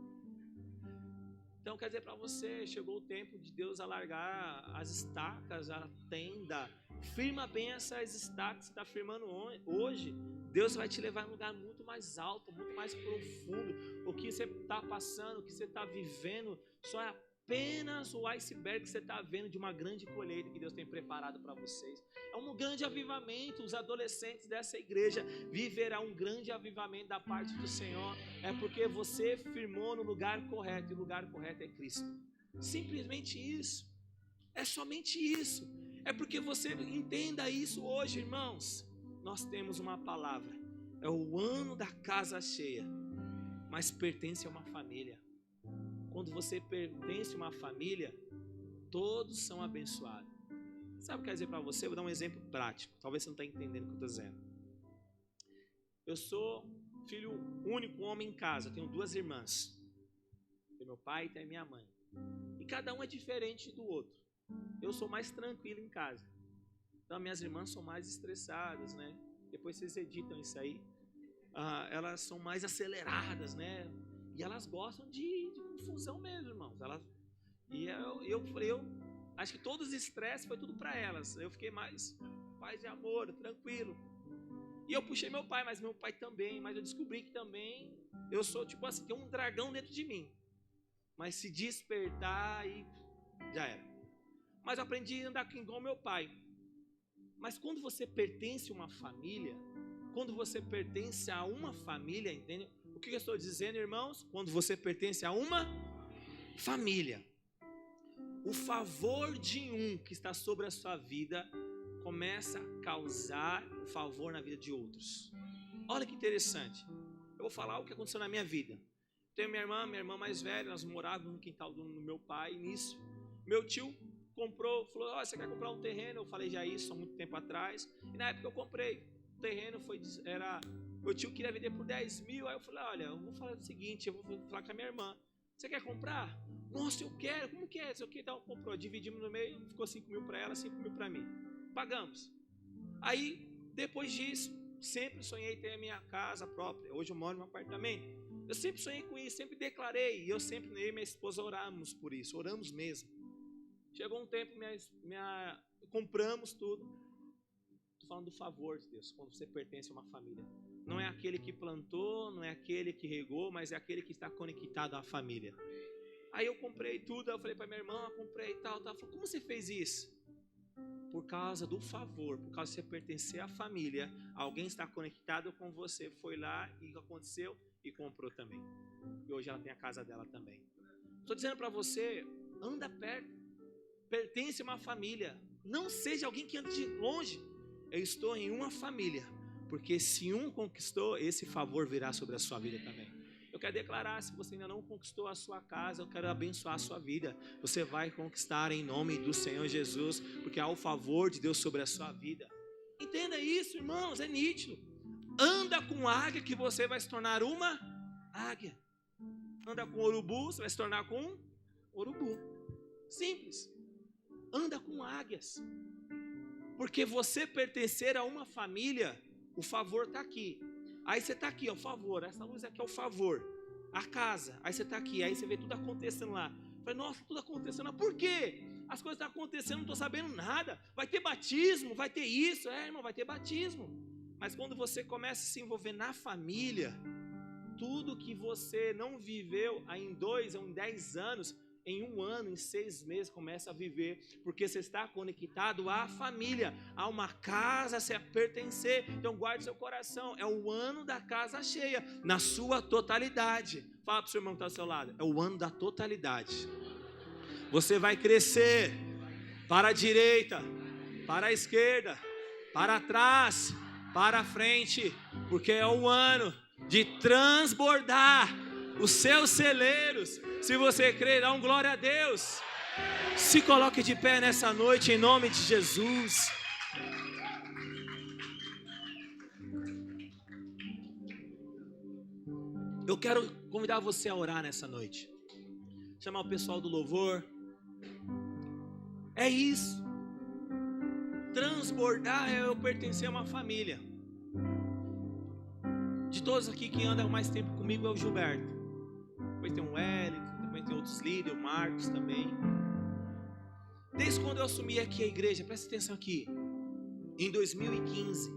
Então, quer dizer para você, chegou o tempo de Deus alargar as estacas, a tenda. Firma bem essas estacas que você está firmando hoje. Deus vai te levar em um lugar muito mais alto, muito mais profundo. O que você está passando, o que você está vivendo, só é apenas o iceberg que você está vendo de uma grande colheita que Deus tem preparado para vocês. É um grande avivamento. Os adolescentes dessa igreja viverão um grande avivamento da parte do Senhor. É porque você firmou no lugar correto, e o lugar correto é Cristo. Simplesmente isso. É somente isso. É porque você entenda isso hoje, irmãos. Nós temos uma palavra. É o ano da casa cheia, mas pertence a uma família. Quando você pertence a uma família, todos são abençoados. Sabe o que eu quero dizer para você? Eu vou dar um exemplo prático. Talvez você não está entendendo o que eu estou dizendo. Eu sou filho único, homem em casa. Tenho 2 irmãs. Tem meu pai e tem minha mãe. E cada um é diferente do outro. Eu sou mais tranquilo em casa. Então, minhas irmãs são mais estressadas, né? Depois vocês editam isso aí. Elas são mais aceleradas, né? E elas gostam de confusão mesmo, irmãos. Eu acho que todos os estresses foi tudo para elas. Eu fiquei mais paz e amor, tranquilo. E eu puxei meu pai, mas meu pai também. Mas eu descobri que também eu sou tipo assim, tem um dragão dentro de mim. Mas se despertar, aí já era. Mas eu aprendi a andar igual meu pai. Mas quando você pertence a uma família, quando você pertence a uma família, entende? O que eu estou dizendo, irmãos? Quando você pertence a uma família, o favor de um que está sobre a sua vida começa a causar o favor na vida de outros. Olha que interessante. Eu vou falar o que aconteceu na minha vida. Tenho minha irmã mais velha, nós morávamos no quintal do meu pai. Nisso, meu tio comprou, falou: você quer comprar um terreno? Eu falei já isso há muito tempo atrás. E na época eu comprei. O terreno meu tio queria vender por 10 mil. Aí eu falei: olha, eu vou falar o seguinte, eu vou falar com a minha irmã. Você quer comprar? Nossa, eu quero. Como que é? Então comprou, dividimos no meio, ficou 5 mil para ela, 5 mil para mim. Pagamos. Aí, depois disso, sempre sonhei ter a minha casa própria. Hoje eu moro em um apartamento. Eu sempre sonhei com isso, sempre declarei. E eu e minha esposa oramos por isso, oramos mesmo. Chegou um tempo, compramos tudo. Estou falando do favor de Deus, quando você pertence a uma família. Não é aquele que plantou, não é aquele que regou, mas é aquele que está conectado à família. Aí eu comprei tudo, eu falei para minha irmã, comprei tal. Ela falou: como você fez isso? Por causa do favor, por causa de você pertencer à família, alguém está conectado com você, foi lá e aconteceu e comprou também. E hoje ela tem a casa dela também. Estou dizendo para você, anda perto, pertence a uma família, não seja alguém que anda de longe. Eu estou em uma família, porque se um conquistou, esse favor virá sobre a sua vida também. Eu quero declarar, se você ainda não conquistou a sua casa, eu quero abençoar a sua vida. Você vai conquistar em nome do Senhor Jesus, porque há o favor de Deus sobre a sua vida. Entenda isso, irmãos, é nítido. Anda com águia que você vai se tornar uma águia. Anda com urubu, você vai se tornar com um urubu. Simples. Anda com águias. Porque você pertencer a uma família, o favor está aqui. Aí você está aqui, ó, o favor. Essa luz aqui é o favor. A casa. Aí você está aqui, aí você vê tudo acontecendo lá. Falei: nossa, tudo acontecendo lá. Por quê? As coisas estão acontecendo, não estou sabendo nada. Vai ter batismo, vai ter isso. Irmão, vai ter batismo. Mas quando você começa a se envolver na família, tudo que você não viveu em 2 ou em 10 anos, em 1 ano, em 6 meses, começa a viver, porque você está conectado à família, a uma casa a pertencer. Então guarde seu coração, é o ano da casa cheia, na sua totalidade. Fala para o seu irmão que está ao seu lado, é o ano da totalidade. Você vai crescer para a direita, para a esquerda, para trás, para a frente, porque é o ano de transbordar os seus celeiros. Se você crer, dá um glória a Deus. Se coloque de pé nessa noite em nome de Jesus. Eu quero convidar você a orar nessa noite. Chamar o pessoal do louvor. É isso. Transbordar é eu pertencer a uma família. De todos aqui que andam mais tempo comigo é o Gilberto. Depois tem o Wellington, também tem outros líderes, o Marcos também. Desde quando eu assumi aqui a igreja, presta atenção aqui. Em 2015,